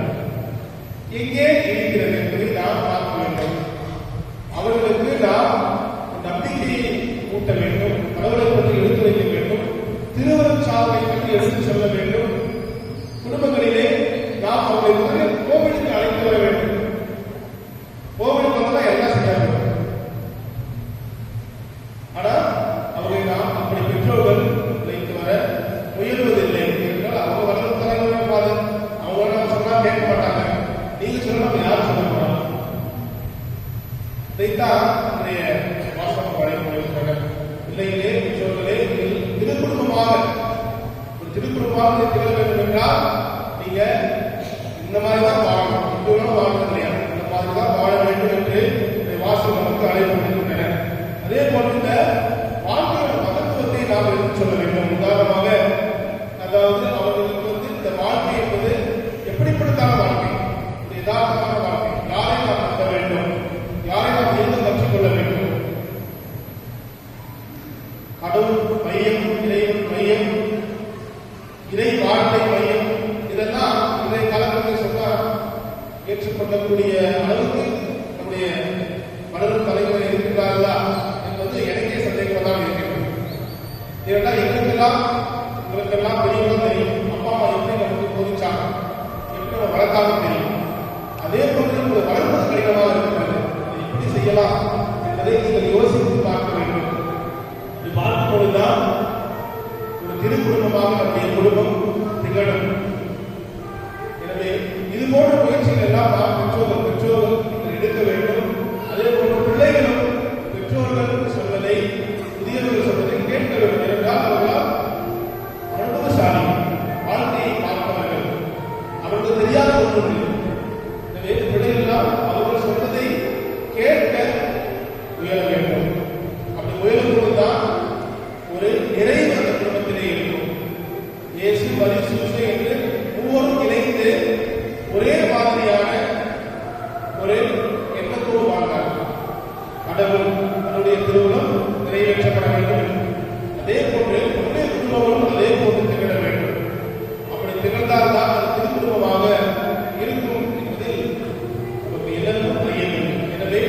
எங்கே இருக்கிறது என்பதை நாம் பார்க்க வேண்டும். அவர்களுக்கு நாம் நம்பிக்கையை ஊட்ட வேண்டும், கடவுளை பற்றி எடுத்து வைக்க வேண்டும், திருவருட்சாதனை பற்றி எடுத்து சொல்ல வேண்டும். குடும்பங்களிலே நாம் அவர்களை கோவிலுக்கு அழைத்து வர வேண்டும். கோவிலுக்கு வந்தால் எல்லாம் செய்யாங்க. ஆனால் அவர்களை நாம் அப்படி பெற்றோர்கள் வைத்து வர முயல்வதில்லை. என்றால் அவங்க வளர்ந்த தலைமுறை பாது அவங்க சொன்னா கேட்க மாட்டாங்க. நீங்க சொன்னா யாரும் சொல்ல போறாங்க. இதைத்தான் இன்றைய வாசகம் வழங்க பிள்ளைகளே, பெற்றோர்களே, திருக்குடும்பமாக ஒரு திருக்குடும்பமாக திகழ வேண்டும் என்றால் நீங்க இந்த மாதிரி தான் வாழணும், இப்படிலாம் வாழணும் இல்லையா, இந்த மாதிரி தான் வாழ வேண்டும் என்று வாசகம் நமக்கு அழைப்பு விடுக்கின்றன. அதே போல இந்த வாழ்க்கையோட மகத்துவத்தை நாம் எடுத்து சொல்ல வேண்டும். உதாரணமாக அதாவது அவர்களுக்கு வந்து இந்த வாழ்க்கை என்பது சொல்லக்கூடிய அளவுக்கு நம்முடைய வளரும் தலைமுறை இருக்கிறார்களா என்பது எனக்கே சந்தேகமாக இருக்கிறது. ஏனென்றால் உங்களுக்கெல்லாம் பெரியவங்க தெரியும், அப்பா அம்மா எப்படி நமக்கு போதிச்சாங்க, எப்படி நம்ம வளர்த்தாங்க தெரியும். அதே போன்று ஒரு வளர்ப்பது கடினமாக இருக்கிறது. எப்படி செய்யலாம் என்பதை நீங்கள் யோசித்து பார்க்க வேண்டும். இது பார்க்கும் பொழுதுதான் ஒரு திரு குடும்பமாக நம்முடைய குடும்பம் திகழும். எனவே இது போன்ற முயற்சிகள் எல்லாம் பெற்றோர்கள் எடுக்க வேண்டும். அதே போன்று பிள்ளைகளும் பெற்றோர்கள் சொல்வதை, புதியவர்கள் சொல்வதை கேட்க வேண்டும். என்றால் அவர்களால் அனுபவசாலி, வாழ்க்கையை பார்ப்பவர்கள், அவர்களுக்கு தெரியாத ஒன்று. எனவே பிள்ளைகள் அவர்கள் சொல்வதை கேட்க முயல வேண்டும். அப்படி முயலும் பொழுதுதான் ஒரு நிறைவு அந்த குடும்பத்திலே இருக்கும். இயேசு பலி சூசை என்று ஒவ்வொருவரும் இணைந்து ஒரே மாதிரியான ஒரு எண்ணத்தோடு வாழ்ந்தார்கள். கடவுள் தன்னுடைய திருவுளம் நிறைவேற்றப்பட வேண்டும். அதே போன்று நம்முடைய குடும்பமும் அதே போன்று திகழ வேண்டும். அப்படி திகழ்ந்தால்தான் அது திரு குடும்பமாக இருக்கும் என்பதில் நமக்கு எல்லாருக்கும் தெரிய வேண்டும். எனவே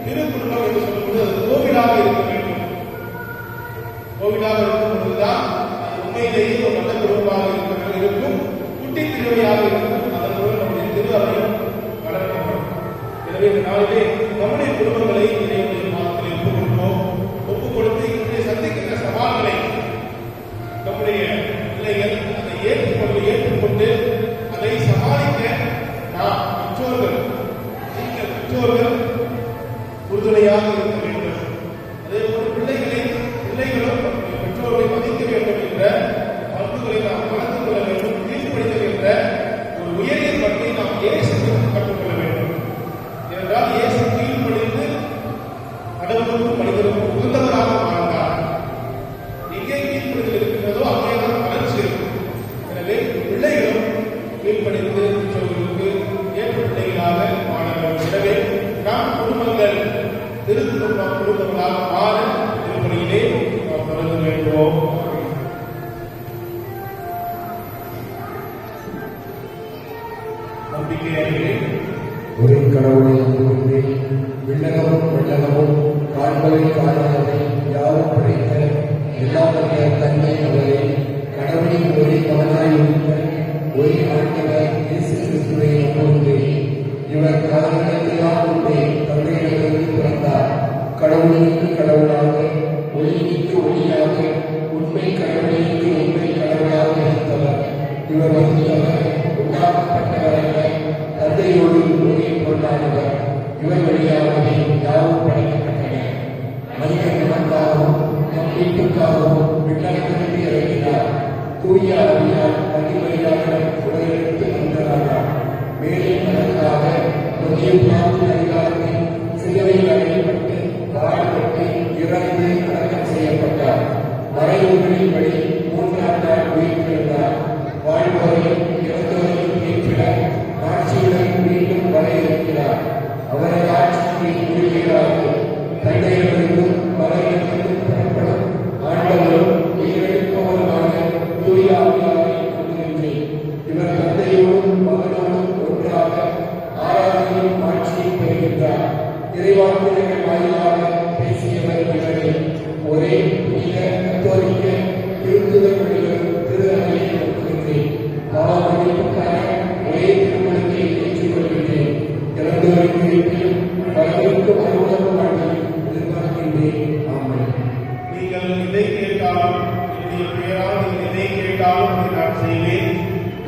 திரு குடும்பம் என்று சொல்லும்போது அது கோவிலாக இருக்க வேண்டும். கோவிலாக இருக்கும் பொழுதுதான் அது உண்மையிலேயே ஒரு நல்ல குடும்பமாக இருக்கும். குட்டி திருவையாக இருக்கும். அதன் மூலம் நம்முடைய திரு அவையும் வளர்க்கப்படும். எனவே இந்த நாளிலே நம்முடைய குடும்பங்களை இறைவனுடைய பாதத்தில் ஒப்புக் கொடுத்து இன்றைய சந்திக்கின்ற சவால்களை நம்முடைய பிள்ளைகள் அதை ஏற்றுக்கொண்டு அதை சமாளிக்க நாம் பெற்றோர்கள் உறுதுணையாக இருக்க வேண்டும். அதே போல பிள்ளைகளும் பெற்றோர்களை மதிக்க வேண்டும் என்ற பண்புகளை நாம் வளர்த்துக் கொள்ள வேண்டும். கீழ்ப்படுத்துகின்ற ஒரு உயரிய பண்பை நாம் இயேசுவிற்கு கற்றுக்கொள்ள வேண்டும். ஏனென்றால் இயேசு கீழ்ப்படிந்து கடவுளுக்கும் மனிதருக்கும் உகந்தவராக வாழ்ந்தார். எங்கே கீழ்ப்படுதல் இருக்கின்றதோ அங்கேதான் வளர்ச்சி இருக்கும். எனவே பிள்ளைகளும் கீழ்ப்படிந்து பெற்றோர்களுக்கு ஏற்ற பிள்ளைகளாக வாழ வேண்டும். எனவே நாம் குடும்பங்கள் குடும்பங்களாக மாற திருப்பணியிலே நாம் தொடர்ந்து வேண்டுவோம். ஒரு கடவுளை அன்புகின்றே, விண்ணகமும் வெள்ளகமும் காண்பவை காணாதவை யாரும் படைத்த எல்லாருடைய தன்மை அவரை கடவுளின் ஒரே மகனாய் இருந்த ஒரே ஆண்டவர் இயேசு கிறிஸ்துவை நம்புகின்றேன். இவர் காரணத்தினால் உண்டே தந்தையிடமிருந்து பிறந்தார். கடவுளுக்கு கடவுளாக, ஒளிக்கு ஒளியாக, உண்மை கடவுளுக்கு உண்மை கடவுளாக இருந்தவர். இவர் வந்தவர், உண்டாக்கப்பட்டவர் அல்ல, தந்தையோடு ஒரே பொருளானவர். இவர் வழியாகவே யாவும் படைக்கப்பட்டன. மனிதன் நமக்காகவும் நம் மீட்புக்காகவும் விண்ணகத்திலிருந்து இறங்கினார். தூய ஆவியால் அடிவழியாக உலகிற்கு வந்ததானார். மேலும் அதற்காக அதிகாரத்தில் சிலுவையில் அடையப்பட்டு வாழப்பட்டு இறந்து அடக்கம் செய்யப்பட்டார். மறைவுகளின்படி 3ஆம் நாள் உயிர்த்தெழுந்தார். வாழ்வோரையும் இறந்தோரையும் ஏற்றிட ஆட்சியுடன் மீண்டும் வர இருக்கிறார். அவரை ஆட்சிக்கு உரிமையாக தந்தையிடமிருந்தும் மறைவிடமிருந்தும் புறப்படும் ஆண்டவரும் உயிரெழுப்பவருமான தூய ஆவியாரை நம்புகின்றேன். இவர் தந்தையோடும் மகனோடும் ஒன்றாக ஆராதனையும் ஆட்சியும் பெறுகின்றார். இறைவாக்குகள் வாயிலாக பேசியவர் இவரே. ஒரே புனித கத்தோலிக்க திருத்துதல்களிலும் திரு அவையை நம்புகின்றேன். பாவமன்னிப்புக்கான ஒரே திருமணத்தை ஏற்றுக்கொள்கின்றேன். இறந்தோரின் வீட்டிலும் வரவிருக்கும் அருளம் வாழ்வையும் எதிர்பார்க்கின்றேன். ஆமென். நீங்கள் இதை கேட்டாலும் என்னுடைய பெயரால் நீங்கள் இதை கேட்டாலும் நான் செய்வேன்,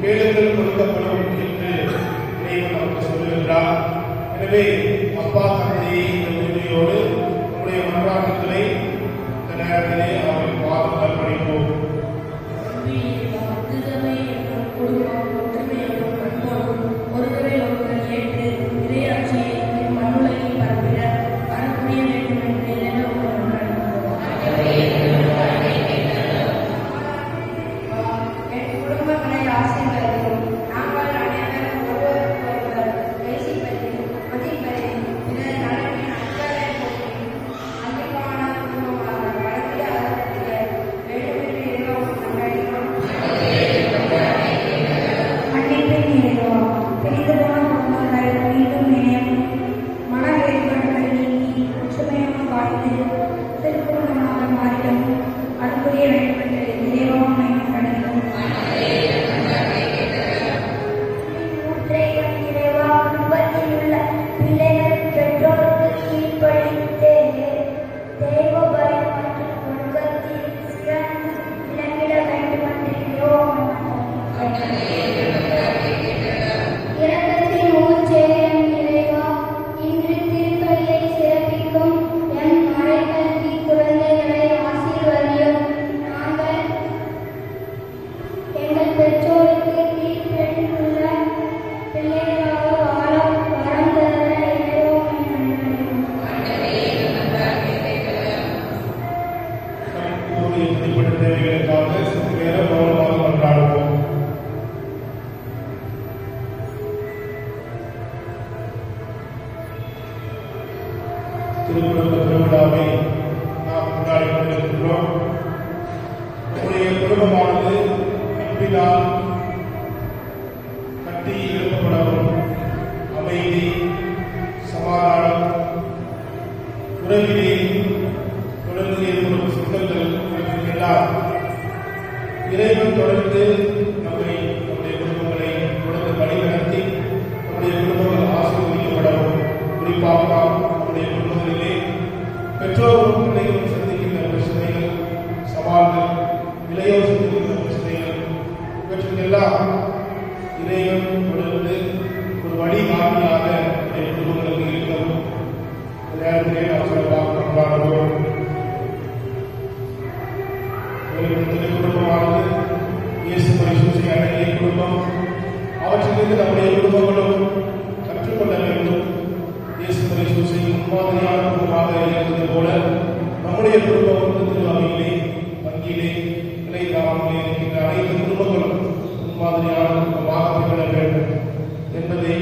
கேளுங்கள் கொடுக்கப்படும் என்று இறைவன் நமக்கு சொல்லுகின்றார். எனவே அப்பா தந்தையை இந்த உரிமையோடு நம்முடைய மன்றாட்டுகளை இந்த நேரத்திலே அவர்கள் பாதங்கள் படிப்போம். ஒருவரை ஒருவர் ஏற்று இறையாட்சியை மண்ணுலகில் பரப்பிட அனுப்புய வேண்டும் என்று என் குடும்பங்களை ஆசீர்வதிக்கும். நாங்கள் அனைவரும் ஒருவருக்கு ஒருவர் நேசிப்பதில் மதிப்பதில் பிறர் புதுக்குடும்ப திருவிழாவை நாம் கொண்டாடி கொண்டிருக்கின்றோம். நம்முடைய குடும்பமானது எப்படிதான் கட்டி எழுப்பப்படவும் அமைதி, சமாதானம், உறவிலே தொடர்ந்து ஏற்படும் சிக்கல்கள் எல்லாம் இறைவன் தொடர்ந்து நம்முடைய குடும்பங்களை தொடர்ந்து வழிநடத்தி நம்முடைய குடும்பங்கள் ஆசீர்வதிக்கப்படவும், குறிப்பாக நம்முடைய குடும்பங்களிலே பெற்றோரும் பிள்ளைகளும் சந்திக்கின்ற பிரச்சனைகள், சவால்கள், இளையோர் சந்திக்கின்ற பிரச்சனைகள், இவற்றுக்கெல்லாம் இறைவன் தொடர்ந்து ஒரு வழிகாட்டியாக நம்முடைய குடும்பங்களுக்கு இருக்கவும் நேரத்திலே நாம் சிறப்பாக கொண்டாடுவோம். குடும்பமானது இயேசு பரிசுத்த அடங்கிய குடும்பம். அவற்றிலிருந்து நம்முடைய குடும்பங்களும் கற்றுக்கொள்ள வேண்டும். இயேசு பரிசுத்த முன்மாதிரியான குடும்பமாக இருந்தது போல நம்முடைய குடும்பம் திருவாவியிலே, வங்கியிலே, கிளை கிராமங்களில் இருக்கின்ற அனைத்து குடும்பங்களும் முன்மாதிரியான குடும்பமாக திகழ வேண்டும் என்பதை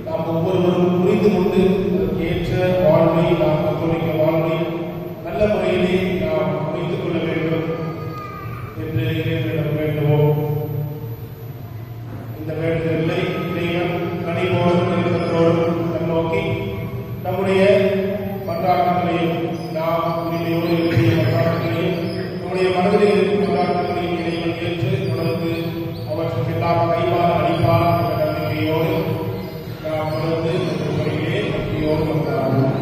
நாம் ஒவ்வொருவரும் புரிந்து கொண்டு அதற்கு ஏற்ற வாழ்வை, நாம் கத்தோலிக்க வாழ்வை நல்ல முறையிலே நாம் அமைத்துக் கொள்ள வேண்டும் என்று இறைவனிடம் வேண்டுவோம். இந்த வேண்டுதலை இறைவன் கனிவோடும் இரக்கத்தோடும் நோக்கி நம்முடைய மன்றாட்டுகளையும், நாம் உரிமையோடு இருக்கிற மன்றாட்டுகளையும், நம்முடைய மனதில் இருக்கும் மன்றாட்டுகளையும் இறைவன் ஏற்று தொடர்ந்து அவற்றுக்கெல்லாம் கைவாறு அளிப்பார் என்ற நம்பிக்கையோடு நாம் தொடர்ந்து இந்த முறையிலே நம்பிக்கையோடு கொண்டாடுவோம்.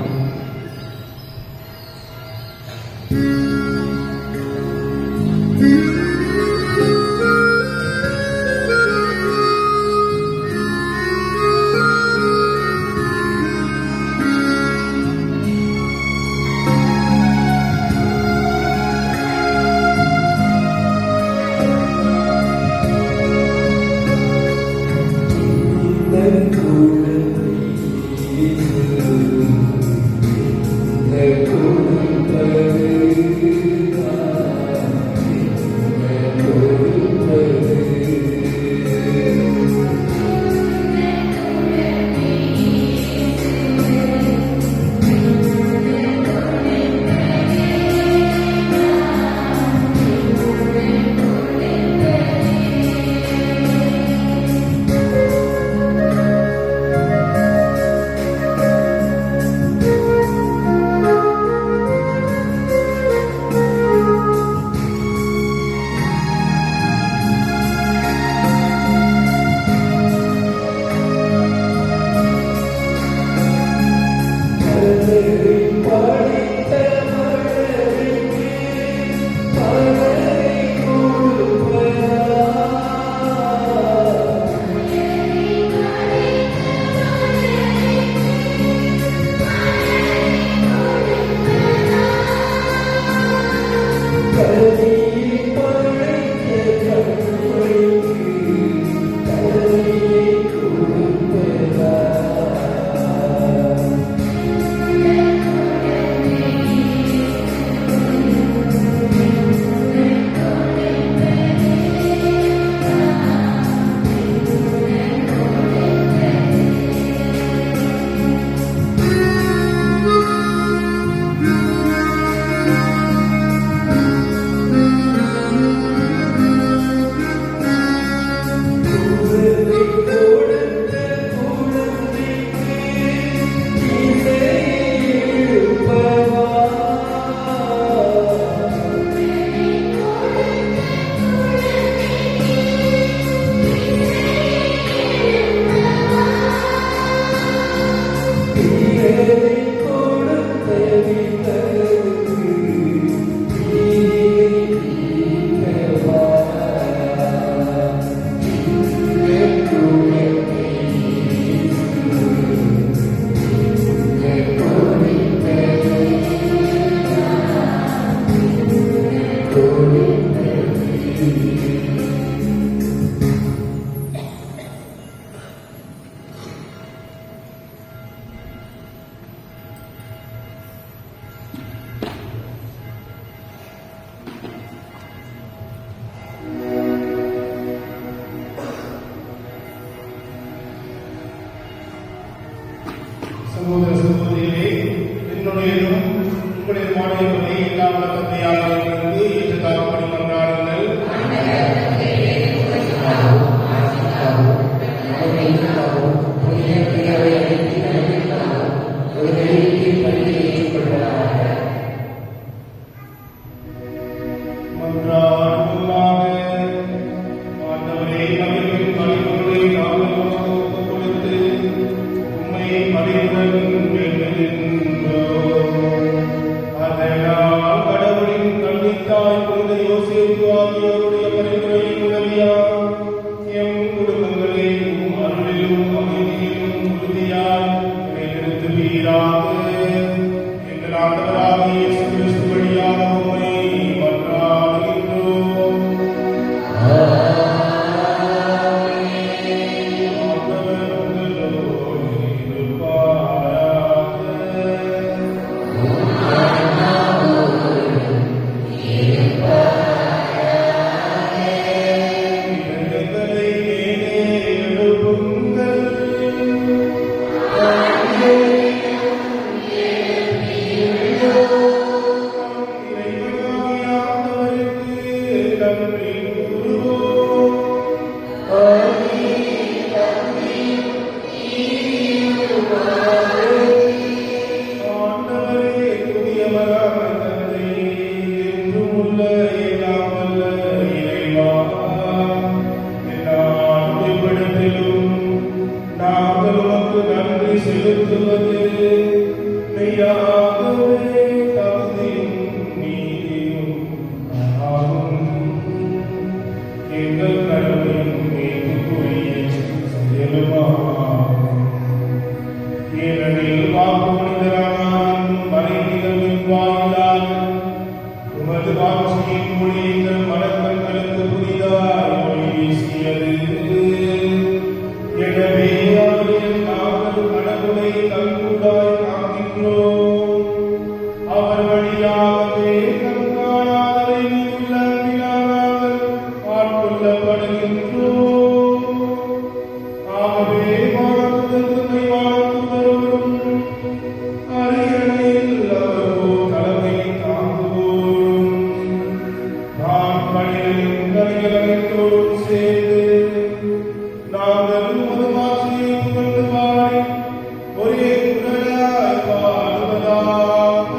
சகோதர சகோதரிகளே, என்னுடைய செலுத்துவது மெய்யாகவே தகுதியும் நீதியும் ஆகும். எங்கள் கடமையும் மீட்புக்குரிய செயலுமாகும். ஏனெனில் வாக்கு மனிதரானாலும் மறைநிலவின் வாயிலாக உமது வாட்சியின் மொழி எங்கள் மனக்கண்களுக்கு புதிதாய் மொழி வீசியது. எனவே அவரில் நாங்கள் கடவுளை கண்கூடாய் காண்கின்றோம். அவர் வழியாகவே கண்காணாதவை மீதுள்ள அன்பினால் ஆட்கொள்ளப்படுகின்றோம். ஆகவே வாழ்த்துதற்குமை வாழ்த்துதலும் அரியணையில் அவரோ தலைமை தாங்குவோரும் நான் பணிகளின் கனிகளனைத்தோடும் சேர்ந்து நாங்கள் உமது மாட்சியை புகழ்ந்து பாடி ஒரே குரலாய் பாடுவதாவது.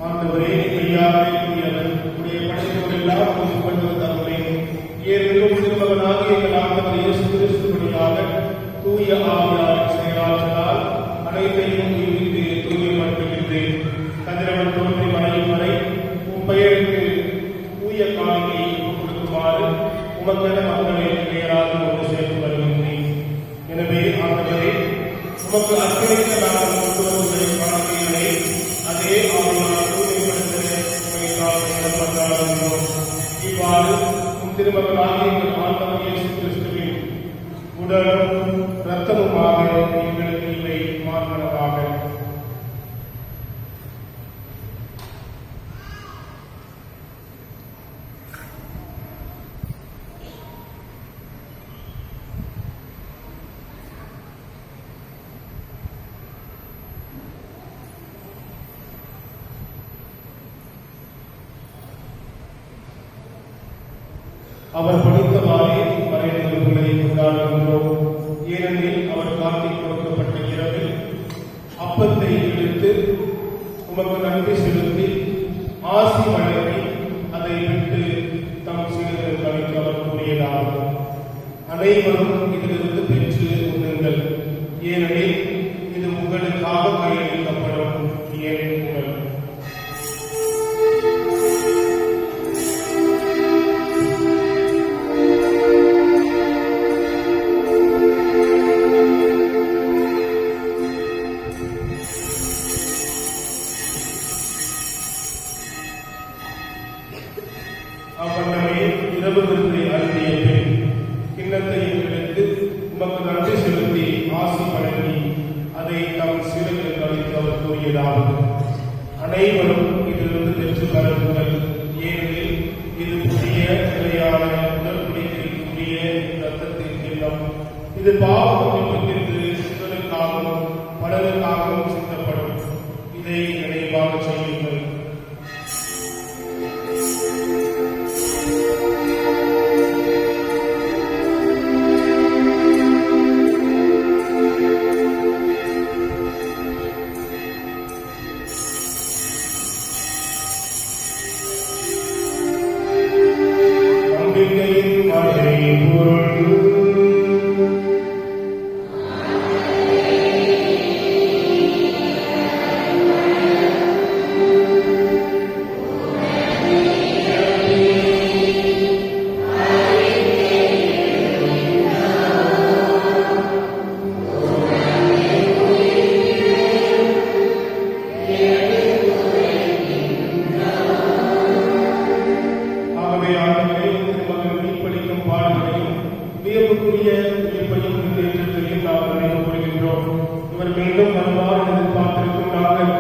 ஆண்டவரே, மெய்யாகவே தூயவர். உம்முடைய படைத்தோர் எல்லாம் புகழ்ந்து தம்மை ஏற்கும் திருமகனாகிய எங்கள் ஆண்டவர் இயேசு கிறிஸ்து வழியாக தூய ஆவியாரின் செயலாற்றலால் அனைத்தையும் உயிர்த்து தூயப்படுத்துகின்றேன். கதிரவன் தோன்றி மறையும் வரை உம் பெயருக்கு தூய காணிக்கையை கொடுக்குமாறு உமக்கென மக்களை பெயராக ஒன்று சேர்த்து வருகின்றேன். எனவே ஆண்டவரே, உமக்கு அர்ப்பணித்த நாங்கள் முழுவதுகளை காணிக்கைகளை அதே ஆவியால் தூய்மைப்படுத்துகிறோம். இவ்வாறு உம் திருமகனாகிய எங்கள் ஆண்டவர் இயேசு கிறிஸ்துவின் உடலும் இரத்தமுமாக எங்களுக்கு இவை மாறுவதாக. அவர் படித்தவாறே மறைநிகழ்வுகளை கொண்டாடுகின்றோம். ஏனெனில் அவர் காட்டிக் கொடுக்கப்பட்ட இரவில் அப்பத்தை எடுத்து உமக்கு நன்றி செலுத்தி ஆசி வழங்கி அதை விட்டு தம் சீடர்களுக்கு அளித்து அவர் கூறியதாகும். அனைவரும் இதிலிருந்து பெற்று உண்ணுங்கள். ஏனெனில் இது உங்களுக்காக கையளிக்கப்படும் என் உடல். அவ்வண்ணமே இரவு விருந்தை அருந்திய பின் கிண்ணத்தையும் எடுத்து உமக்கு நன்றி செலுத்தி ஆசி வழங்கி இவர் மீண்டும் வருவார் என்று எதிர்பார்த்திருக்கும் நாங்கள்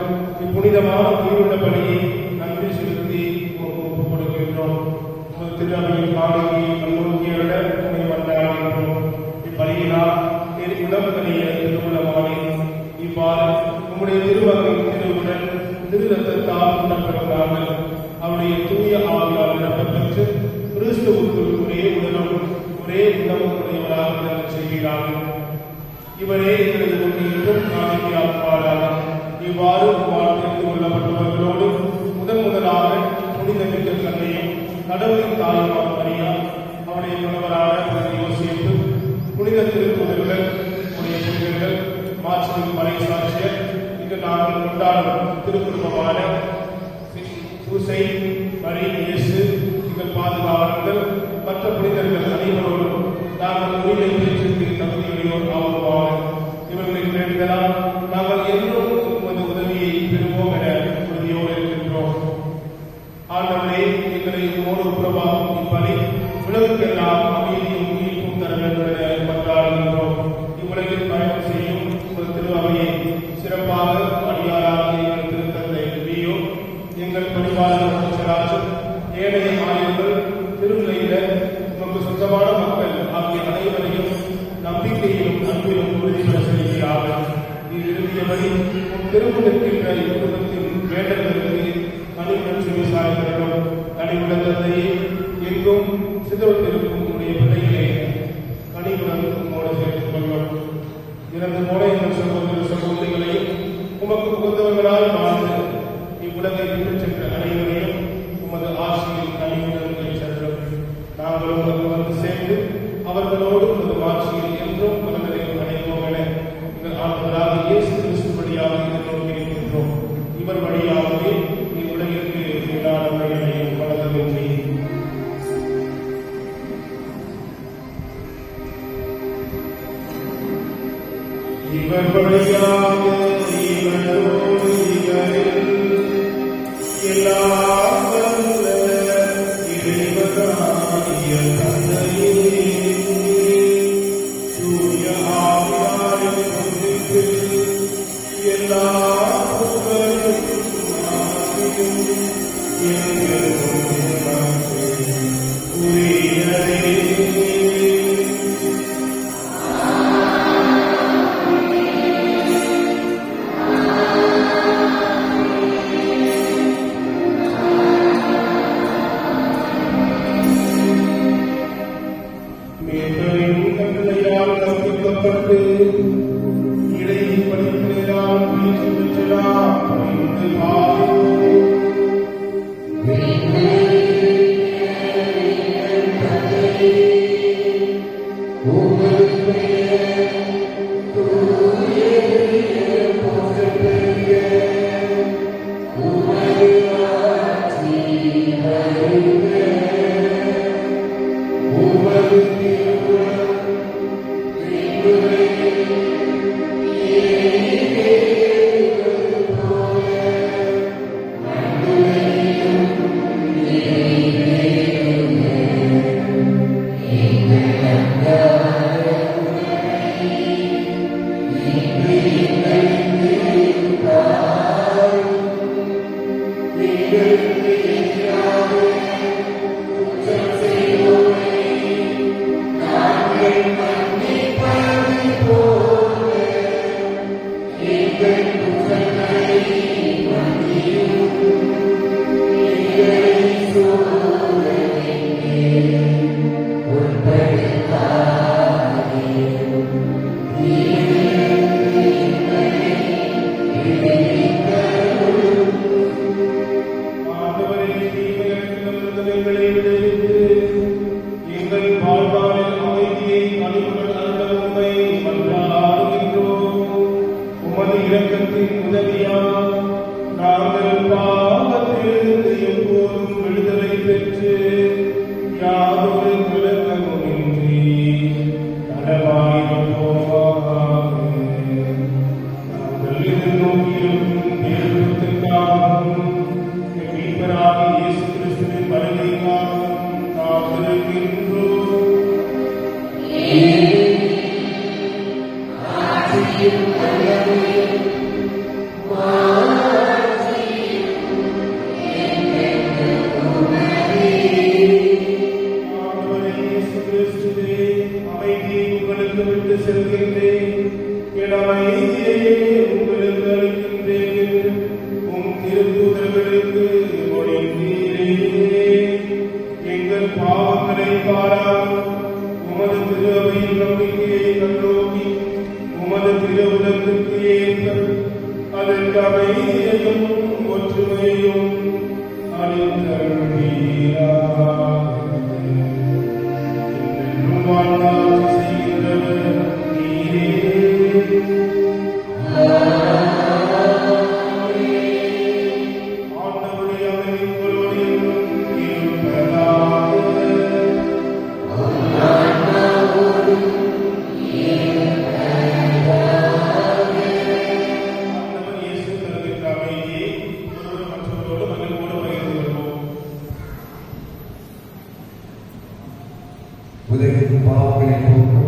இப்புனிதமான உயிருள்ள பணியை நன்றி செலுத்தி ஒப்புக் கொடுக்கின்றோம். உமது திருஅவையின் காணிக்கையை கண்ணோக்கியருட உண்மை வந்தாடுகின்றோம். இப்பணியினால் உடம்புடைய திருவுளமானி இவ்வாறு உம்முடைய திருமகன் திருவுடன் திரு ரத்தத்தால் உடன்பெறும் நாங்கள் அவருடைய தூய ஆவியால் நிரப்பப் பெற்று கிறிஸ்துவுக்குள் ஒரே உடலும் ஒரே உணவும் உடையவராக செய்கிறார்கள். இவரே எங்களது ஒன்றியும் காணிக்கையாக்குவாராக. இவ்வாறு வாழ்ந்து கொள்ளப்பட்டவர்களோடு முதலாக புனித மிக்கல் தந்தையும் கடவுளின் தாயுமான மரியா அவருடைய கணவரான புனித யோசேப்பு புனித திருத்தூதர்கள் புனித புனிதர்கள் மாற்றின் மறைசாட்சியர் இங்கு நாங்கள் கொண்டாடும் திருக்குடும்பமான சூசை மரி இயேசு எங்கள் பாதுகாவலர்கள் மற்ற புனிதர்கள் அனைவரோடும் நாங்கள் உரிமை பேச்சுக்கு தகுதியுடையோர் ஆகுவாங்க. இவர்களின் வேண்டுதலால் நாங்கள் என்றும் உமது உதவியை பெறுவோம் என உறுதியோடு இருக்கின்றோம். ஆண்டவரே, எங்களை உமோடு உறவாகும் இப்பணி உலகுக்கெல்லாம் அமைதியும் மீட்பும் தர வேண்டும் என கொண்டாடுகின்றோம். இவ்வுலகில் பயணம் செய்யும் ஒரு திரு அவையை சிறப்பாக அடியாராகிய எங்கள் திருத்தந்தை லியோ, எங்கள் பணிவாளர் அமைச்சராஜன், ஏனைய ஆயர்கள், திருநிலையில உமக்கு சொந்தமான மக்கள் ஆகிய அனைவரையும் நம்பிக்கையிலும் அன்பிலும் உறுதிபட செய்கிறார்கள். இது இறுதியபடி திருமணத்திற்கின்ற இக்குடும்பத்தின் வேண்டல்களுக்கு கனிவுடன் செவிசாய்கிறோம். கனிவுள்ள தந்தையை எங்கும் சிதறத்திருக்கும் உடைய பிள்ளைகளை கனிவுடன் உம்மோடு சேர்த்துக் கொள்வோம். இறந்து போன எங்கள் சகோதர சகோதரிகளையும் உமக்கு உகந்தவர்களால் வாழ்ந்து இவ்வுலகை விட்டுச் சென்ற அனைவரையும் உமது ஆட்சியில் கனிவுடன் சென்றோம். நாங்கள் உங்களுக்கு வந்து சேர்ந்து அவர்களோடு உமது ஆட்சியில் என்றும் மனதில் அடைவோம் என எங்கள் ஆண்டவராக இயேசு கிறிஸ்து வழியாக எதிர்நோக்கியிருக்கின்றோம். இவர் வழியாகவே இவ்வுலகிற்கு விடாமையையும் வளர்ந்ததை இவர் வழியாக இவரோடு இவரில் எல்லாம் வல்ல இறைவனாகிய தந்தையே, தூய ஆவியாரின் ஒன்றிற்கு எல்லா புகழும் ஆட்சியும் என்றென்றும் உரியதே. We ஆண்டவரே இயேசு கிறிஸ்துவே, அமைதியை உங்களுக்கு விட்டு செல்கின்றேன், என் அமைதியையே உங்களுக்கு அளிக்கின்றேன் என்று உம் திருத்தூதர்களுக்கு மொழிந்தீரே. எங்கள் பாவங்களை பாராமல் உமது திரு அவையின் நம்பிக்கையை கண்ணோக்கி உமது திரு உலகத்திற்கு ஏற்ப அதற்கு அமைதியையும் ஒற்றுமையையும் அளித்தருளீராக. என்றென்றும் வாழ்ந்தாட்சி செய்கின்றவர் நீரே. ஆண்டவருடைய அமைதி உங்களோடு என்றும் இருப்பதாக. ஆண்டவர் இயேசு தருகின்ற அமைதியை ஒருவர் மற்றவரோடு மகிழ்வோடு பகிர்ந்து கொள்வோம். உலகின் பாவங்களை போக்க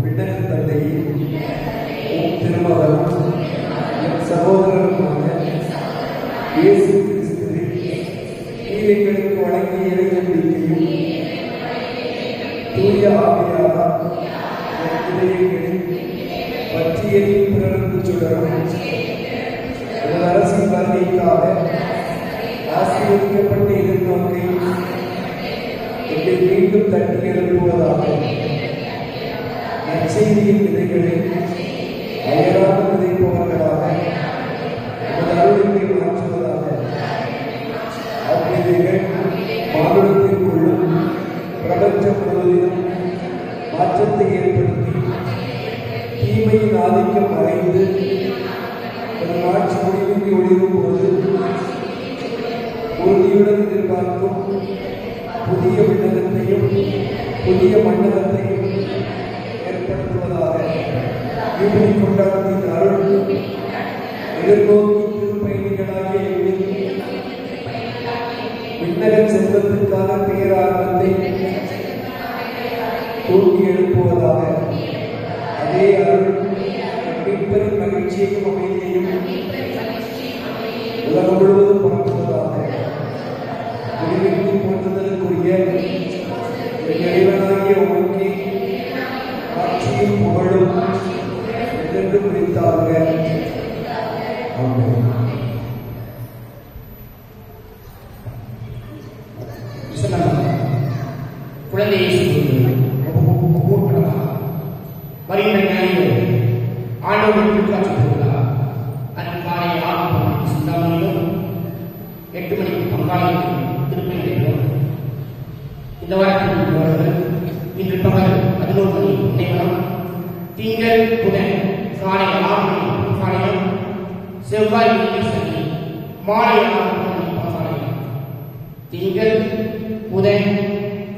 விண்ணக தந்தையே, உம் திருமகனும் என் சகோதரருமான இயேசு கிறிஸ்துவே, நீர் எங்களுக்கு வழங்கிய இறைநம்பிக்கையும் தூய ஆவியாரால் என் இதயங்களில் பற்றியதையும் பிறந்து சுடரும் உன் அரசின் வருகைக்காக ஆசீர்வதிக்கப்பட்ட எதிர்நோக்கை என்னை மீண்டும் தட்டி எழுப்புவதாக. நற்செய்தியின் விதைகளை அயராத விதைப்பவர்களாக உமது அருளுக்கு மாற்றுவதாக. அவ்விதைகள் மானுடத்திற்குள்ளும் பிரபஞ்சம் முழுவதிலும் மாற்றத்தை ஏற்படுத்தி தீமையின் ஆதிக்கம் மறைந்து ஒரு ஆட்சி முடிவுக்கு ஒளிரும் போது உறுதியுடன் எதிர்பார்க்கும் புதிய விண்ணகத்தையும் புதிய மண்டலத்தையும் ஏற்படுத்துவதாக. யூபிலி கொண்டாட்டத்தின் அருள் எதிர்நோக்கி திருப்பயணிகளாகிய விண்ணக செல்வத்திற்கான பேரார்வத்தை தூக்கி எழுப்புவதாக. அதே அருள் மீட்பரின் மகிழ்ச்சியையும் அமைதியையும் உலகம் முழுவதும் பரப்புவதாக. முடிவிற்கு போற்றுதலுக்குரிய இறைவனாகிய உமக்கு ஆட்சியும் புகழும் என்றென்று குறித்தாக. ஆமென். குழந்தையை வருகின்ற ஞாயிறு ஆண்டவரின் திருக்காட்சி திருவிழா அன்று காலை 6 மணிக்கு சிந்தாமணியிலும் 8 மணிக்கு பங்காளியும் திருப்பதியிலும் இந்த வாரத்தில் இன்று பகல் 11 மணி நினைவரம், திங்கள் புதன் காலை 6 மணி பங்காளியும், செவ்வாய் வெள்ளி சனி மாலை 6 மணி பங்காளியும். திங்கள் புதன்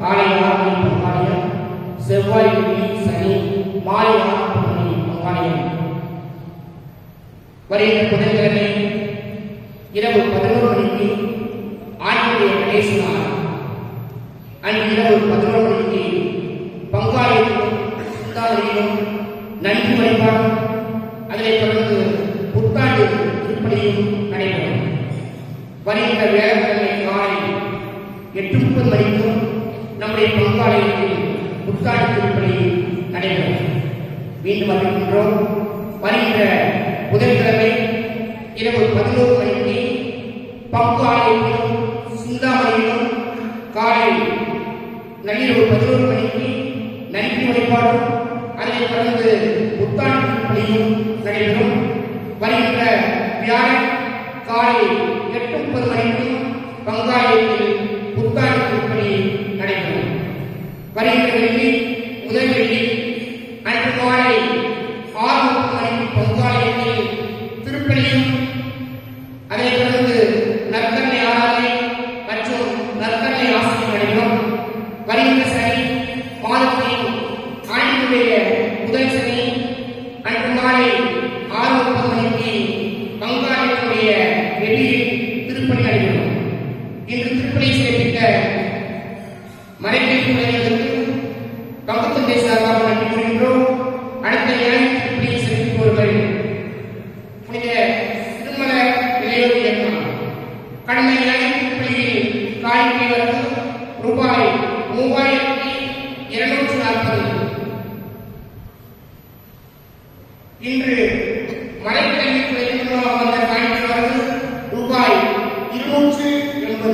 காலை 6 மணி பங்காளியும், செவ்வாய் வெள்ளி சனி மாலை 6 மணி பங்காளியும். வருகின்ற புதன்கிழமை இரவு 11 மணிக்கு ஆண்டினுடைய கடைசி நாள். அன்று இரவு 11 மணிக்கு பங்காளியிலும் சிந்தாமணியிலும் நன்றி வழிபாடும், அதனைத் தொடர்ந்து புத்தாண்டு திருப்பலியும் நடைபெறும். வருகின்ற வியாழக்கிழமை காலை 8:30 மணிக்கும் நம்முடைய பங்காளியில் புத்தாண்டு திருப்பலி நடைபெறும். மீண்டும் அறிவிக்கின்றோம். வருகின்ற புதன்கிழமை இரவு 11 மணிக்கு பங்காளியிலும் சிந்தாமணியிலும், காலை நள்ளிரவு 11 மணிக்கு நன்றி வழிபாடும், அதனைத் தொடர்ந்து புத்தாண்டு திருப்பலியும் நடைபெறும். வருகின்ற வியாழன் காலை 8:30 மணிக்கும் பங்காளியில் புத்தாண்டு திருப்பலி நடைபெறும். வருகின்ற வெள்ளி முதல் வெள்ளி அன்று மாலை 6:30 மணிக்கு பங்காளியில் திருப்பலியும், அதனைத் தொடர்ந்து நற்கருணை ஆராதனை மற்றும் நற்கருணை ஆசிரியம் நடைபெறும். வருகின்ற சனி மாதத்தின் ஆண்டினுடைய முதல் சனி அன்று மாலை 6:30 மணிக்கு பங்காளியினுடைய வெளியில் திருப்பலி நடைபெறும். இன்று திருப்பலி சிறப்பித்த மறைக்கல்வி நிலையங்களுக்கு பங்குத்தந்தை சார்பாக நன்றி கூறுகின்றோம். அடுத்த ஞாயிறு திருப்பலியை சிறப்பிப்பவர்கள் புனித திருமல இளையோர் இயக்கம் கடந்த ஞாயிற்றுக்கிழமையில் காணிக்கை வரவு ரூபாய் 3240. இன்று மலைக்கல்வித்துறை மூலமாக வந்த காணிக்கை வரவு ரூபாய் 280.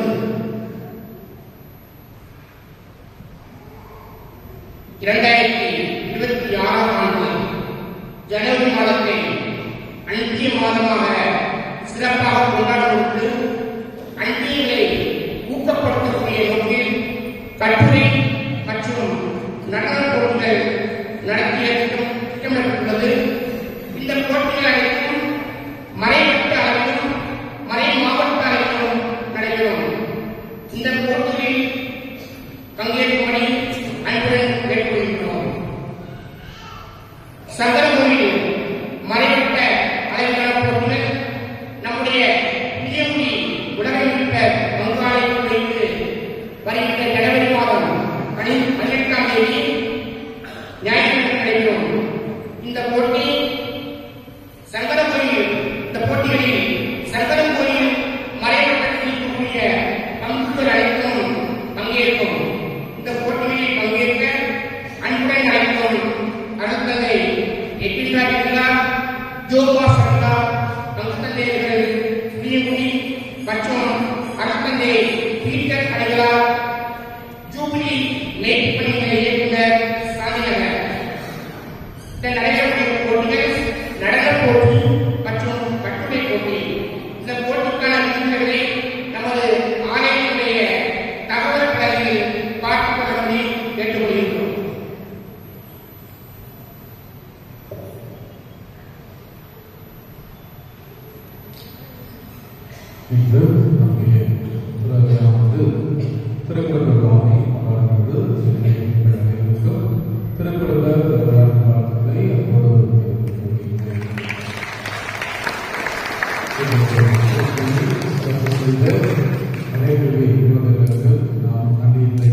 2026ஆம் ஆண்டு ஜனவரி மாதத்தை அன்பிய மாதமாக சிறப்பாக கொண்டாடுவதற்கு அன்பியங்களை ஊக்கப்படுத்தக்கூடிய நோக்கில் கட்டுரை மற்றும் நடன போட்டிகள் நடத்திய திட்டமிடப்பட்டுள்ளது. இந்த போட்டிகள் அனைத்தும் மறைவட்ட அளவிலும் மறை மாவட்ட அளவிலும் நடைபெறும். இந்த போட்டியில் பங்கேற்கும்படி அன்புடன் கேட்டுக்கொள்கிறோம். சங்கரமூரில் மறைவட்ட அளவிலான போட்டிகள் நம்முடைய பிரியமுடி உலகமிக்க பங்காளிகளுக்கு வருகின்ற ஜனவரி மாதம் 18ஆம் தேதி ஞாயிற்றுக்கிழமை நடைபெறும். இந்த போட்டிகளில் சங்கரமூரில் மறைவட்டத்தில் இருக்கக்கூடிய பங்குகள் அனைத்தும் பங்கேற்கும். இந்த போட்டிகளில் பங்கேற்க அன்புடன் அழைக்கும் அருட்தந்தை எட்டின்றார் ஜோபா சங்கா பங்குத்தந்தையர்கள் பிரியமுடி மற்றும் அருட்தந்தை பீட்டர் அடைகளார் ஜூபிலி மேற்கு பணிகளை இயக்குனர் சாதிநகர். இந்த நடைபெறக்கூடிய போட்டிகள் நடன போட்டி மற்றும் கட்டுரை போட்டி. இந்த போட்டிக்கான விதிமுறைகளை நமது ஆலயத்தினுடைய தகவல் பலகையில் பார்த்துக் கொள்ளும்படி கேட்டுக்கொள்கிறோம். இன்று நம்முடைய துறவியானது திருக்குறளாமை கொண்டாடுகிறது. திருக்குறள் வாழ்த்துக்களை அப்போது அனைவருடைய விரோதங்களுக்கு நாம் நன்றியை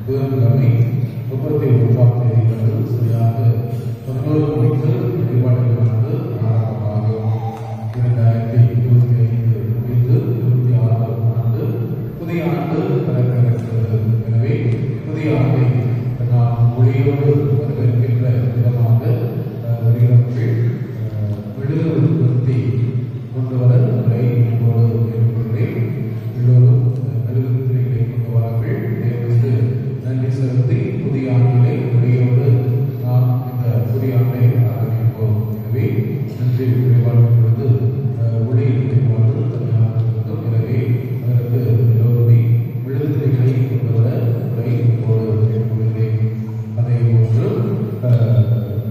புதன்கிழமை 31ஆம் தேதி சரியாக 11 மணிக்கு வழிபாடுகளானது ஆரம்பமாகும். 2025 முடிந்து 26ஆம் ஆண்டு புதிய ஆண்டு பிறக்கிறது. எனவே புதிய ஆண்டை நாம் மொழியோடு வரவேற்கின்ற விதமாக வருகிறவர்கள் விடுதலை நிறுத்தி கொண்டு வர உங்களை இப்போது கேட்டுக்கொள்கிறேன். எல்லோரும் மெழுகுத்திரைகளை கொண்டு வாருங்கள். தேவனுக்கு நன்றி செலுத்தி புதிய ஆண்டிலே மொழியோடு நாம் இந்த புதிய ஆண்டை ஆரம்பிப்போம். எனவே நன்றி உரைவாடும் பொழுது ஒளி உரைவாடு தனியாக இருந்தோம். எனவே அதற்கு எல்லோருமே மெழுகுத்திரைகளை கொண்டு வர உங்களை இப்போது கேட்டுக்கொள்கிறேன். அதே போன்று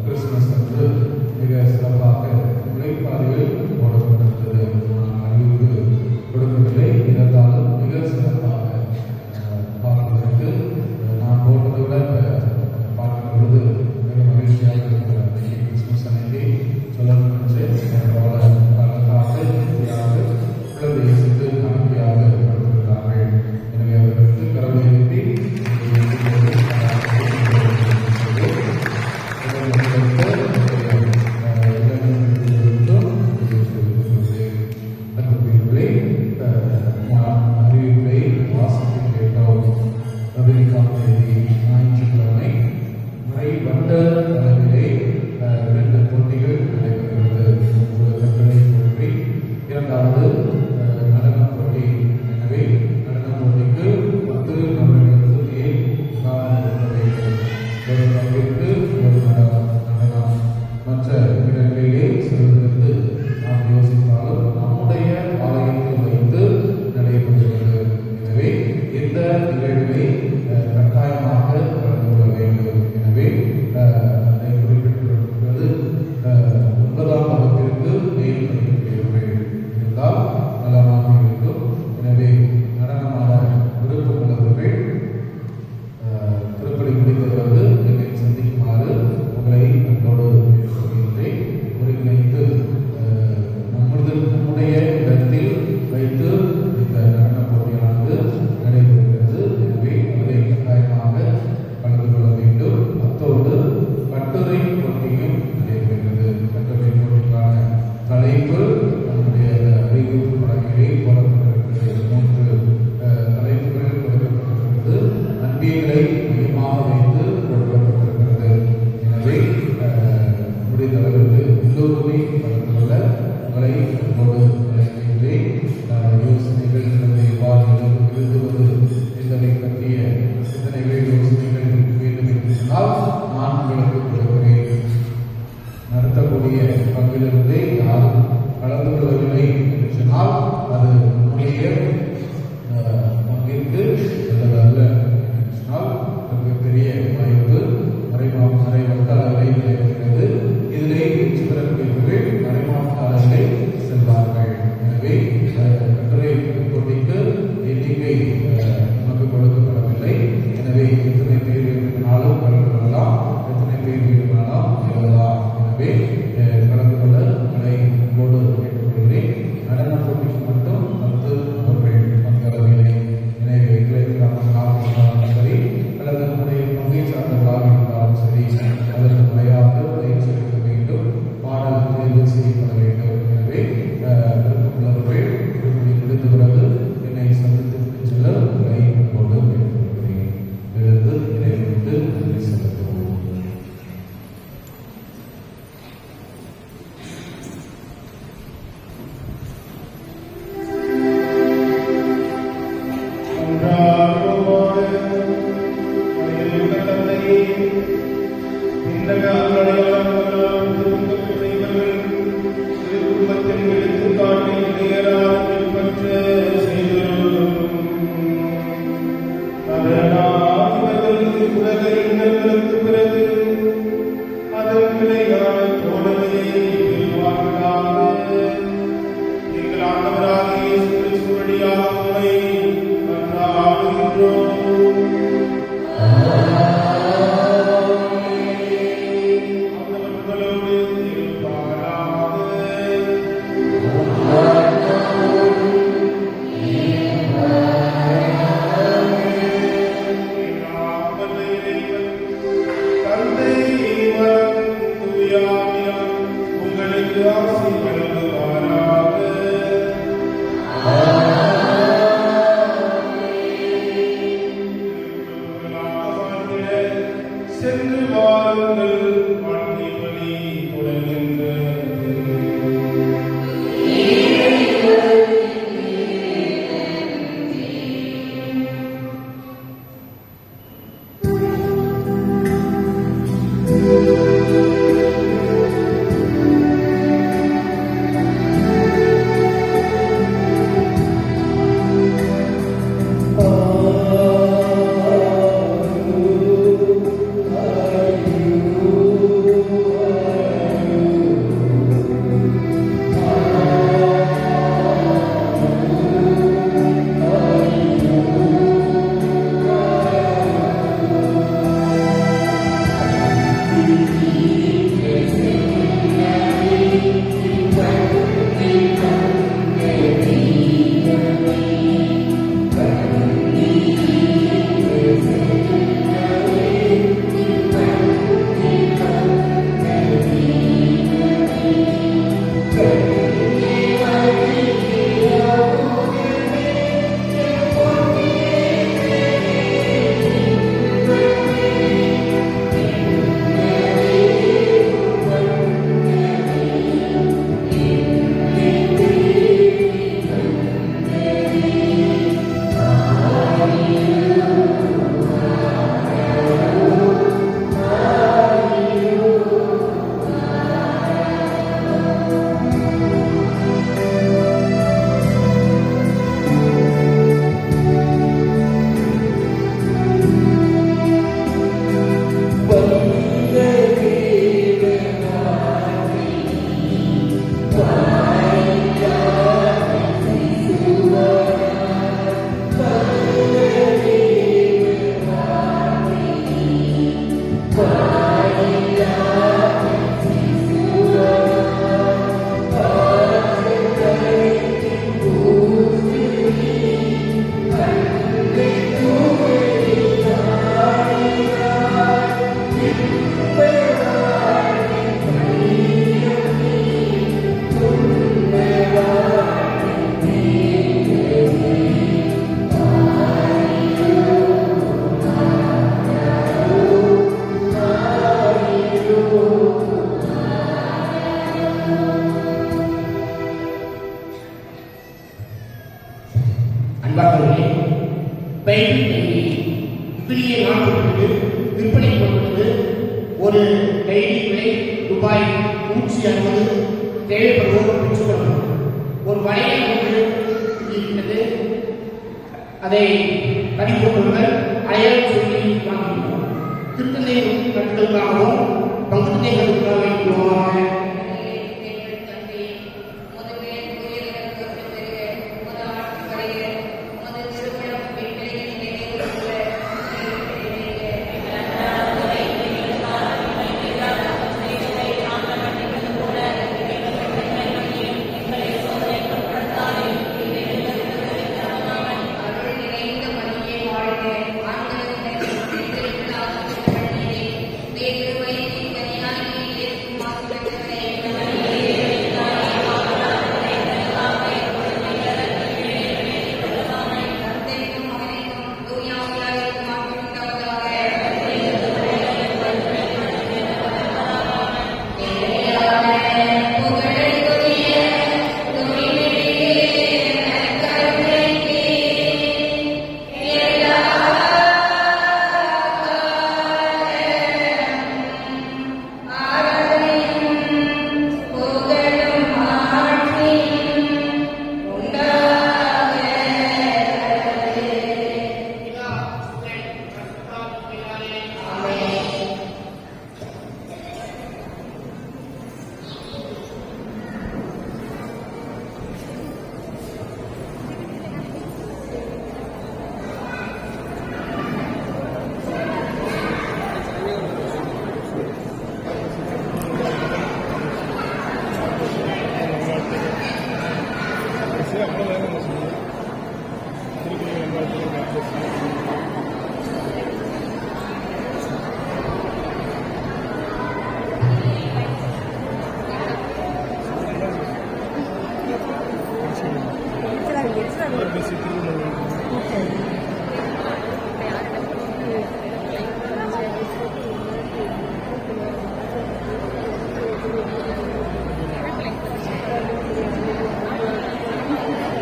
கிறிஸ்துமஸ் அன்று மிக சிறப்பாக உழைப்பாளிகள் போடப்பட்டிருந்தது. நான் அறிவிப்பு கொடுக்கவில்லை. இருந்தாலும் மிக சிறப்பாக பார்ப்பதற்கு நான் போட்டதை விட பார்க்கும் பொழுது மிக மகிழ்ச்சியாக இருக்கிறது. கிறிஸ்துமஸ் அன்னைக்கு சொல்லணும்னு குழந்தையை சென்று நம்பிக்கையாக கொடுத்திருக்கிறார்கள். எனவே அவர்களுக்கு கடவுளை எழுப்பி அறிவிப்பை வாசித்து கேட்டோம். 15ஆம் தேதி ஞாயிற்றுக்கிழமை மறைவட்ட அளவிலே 2 போட்டிகள் நடைபெறுகிறது. ஒரு கட்டளை போட்டி, இரண்டாவது நடன போட்டி. எனவே நடன போட்டிக்கு 10 நபர்களுக்கு ஒரு பங்கிற்கு ஒரு நடனம். மற்ற இடங்களிலே சிறுவதற்கு நாம் யோசித்தாலும் நம்முடைய ஆலயத்தில் வைத்து நடைபெறுகிறது. எனவே இந்த நிகழ்வை கட்டாயமாக கலந்து கொள்ள வேண்டும். எனவே அதை குறிப்பிட்டிருக்கிறது 9ஆம் வகுப்பிற்கு மேல் படிக்கக்கூடியவர்கள் இருந்தால் நலமாக இருக்கும். எனவே நடனமான விருப்பம் உள்ளவர்கள் திருப்பதி முடித்தவர்கள் என்னை சந்திக்குமாறு உங்களை முடிந்த அளவிற்கு எல்லோருமே கலந்து கொள்ள உங்களை அன்போடு அழைக்கின்றேன். யோசனைகள் எழுதுவது என்பதை பற்றிய சிந்தனைகள் யோசனைகள் வேண்டும் என்று சொன்னால் நான் உங்களுக்கு கொடுக்கிறேன். நடத்தக்கூடிய பங்கிலிருந்தே யாரும் கலந்து கொள்ளவில்லை என்று சொன்னால் அது நம்முடைய பங்கிற்கு நல்லதல்ல என்று சொன்னால் மிகப்பெரிய வாய்ப்பு மறைமாவட்ட அளவில் இருக்கிறது. இதிலே வெற்றி பெறக்கூடியவர்கள் மறைமாவட்ட அளவில் செல்வார்கள். எனவே கட்டுரை போட்டிக்கு எண்ணிக்கை நமக்கு கொடுக்கப்படவில்லை. எனவே எத்தனை பேர் வேண்டுமானாலும் கலந்து கொள்ளலாம், எத்தனை பேர் வேண்டுமானாலும் எழுதலாம். எனவே கலந்து கொள்ள உங்களை அன்போடு கேட்டுக்கொள்கிறேன். நடன போட்டிக்கு மட்டும் 10 நபர்கள் பங்கேறவில்லை. எனவே இருந்தாலும் சரி அல்லது நம்முடைய பங்கை சார்ந்தவர்களாக இருந்தாலும் சரி அதற்கு முறையாக பயிற்சி எடுக்க வேண்டும். பாடல் தேர்வு செய்யப்பட வேண்டும். எனவே விருப்பமுள்ளவர்கள் முடிந்த பிறகு என்னை சந்தித்து செல்ல உங்களை அன்போடு கேட்டுக்கொள்கிறேன். எழுந்து இறைவனுக்கு நன்றி செலுத்துவோம். ஒரு டைரி விலை ரூபாய் 160 தேவைப்படுவோர் பெற்றுக்கொள்ளலாம். ஒரு வளையல் ஒன்று இருக்கிறது, அதை பதிப்பொருள்கள் அடையாளம் சொல்லி வாங்கிக்கிறோம். திருத்தந்தை கட்டுகளுக்காகவும் பங்குத்தந்தை கட்டுக்காக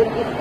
Thank you.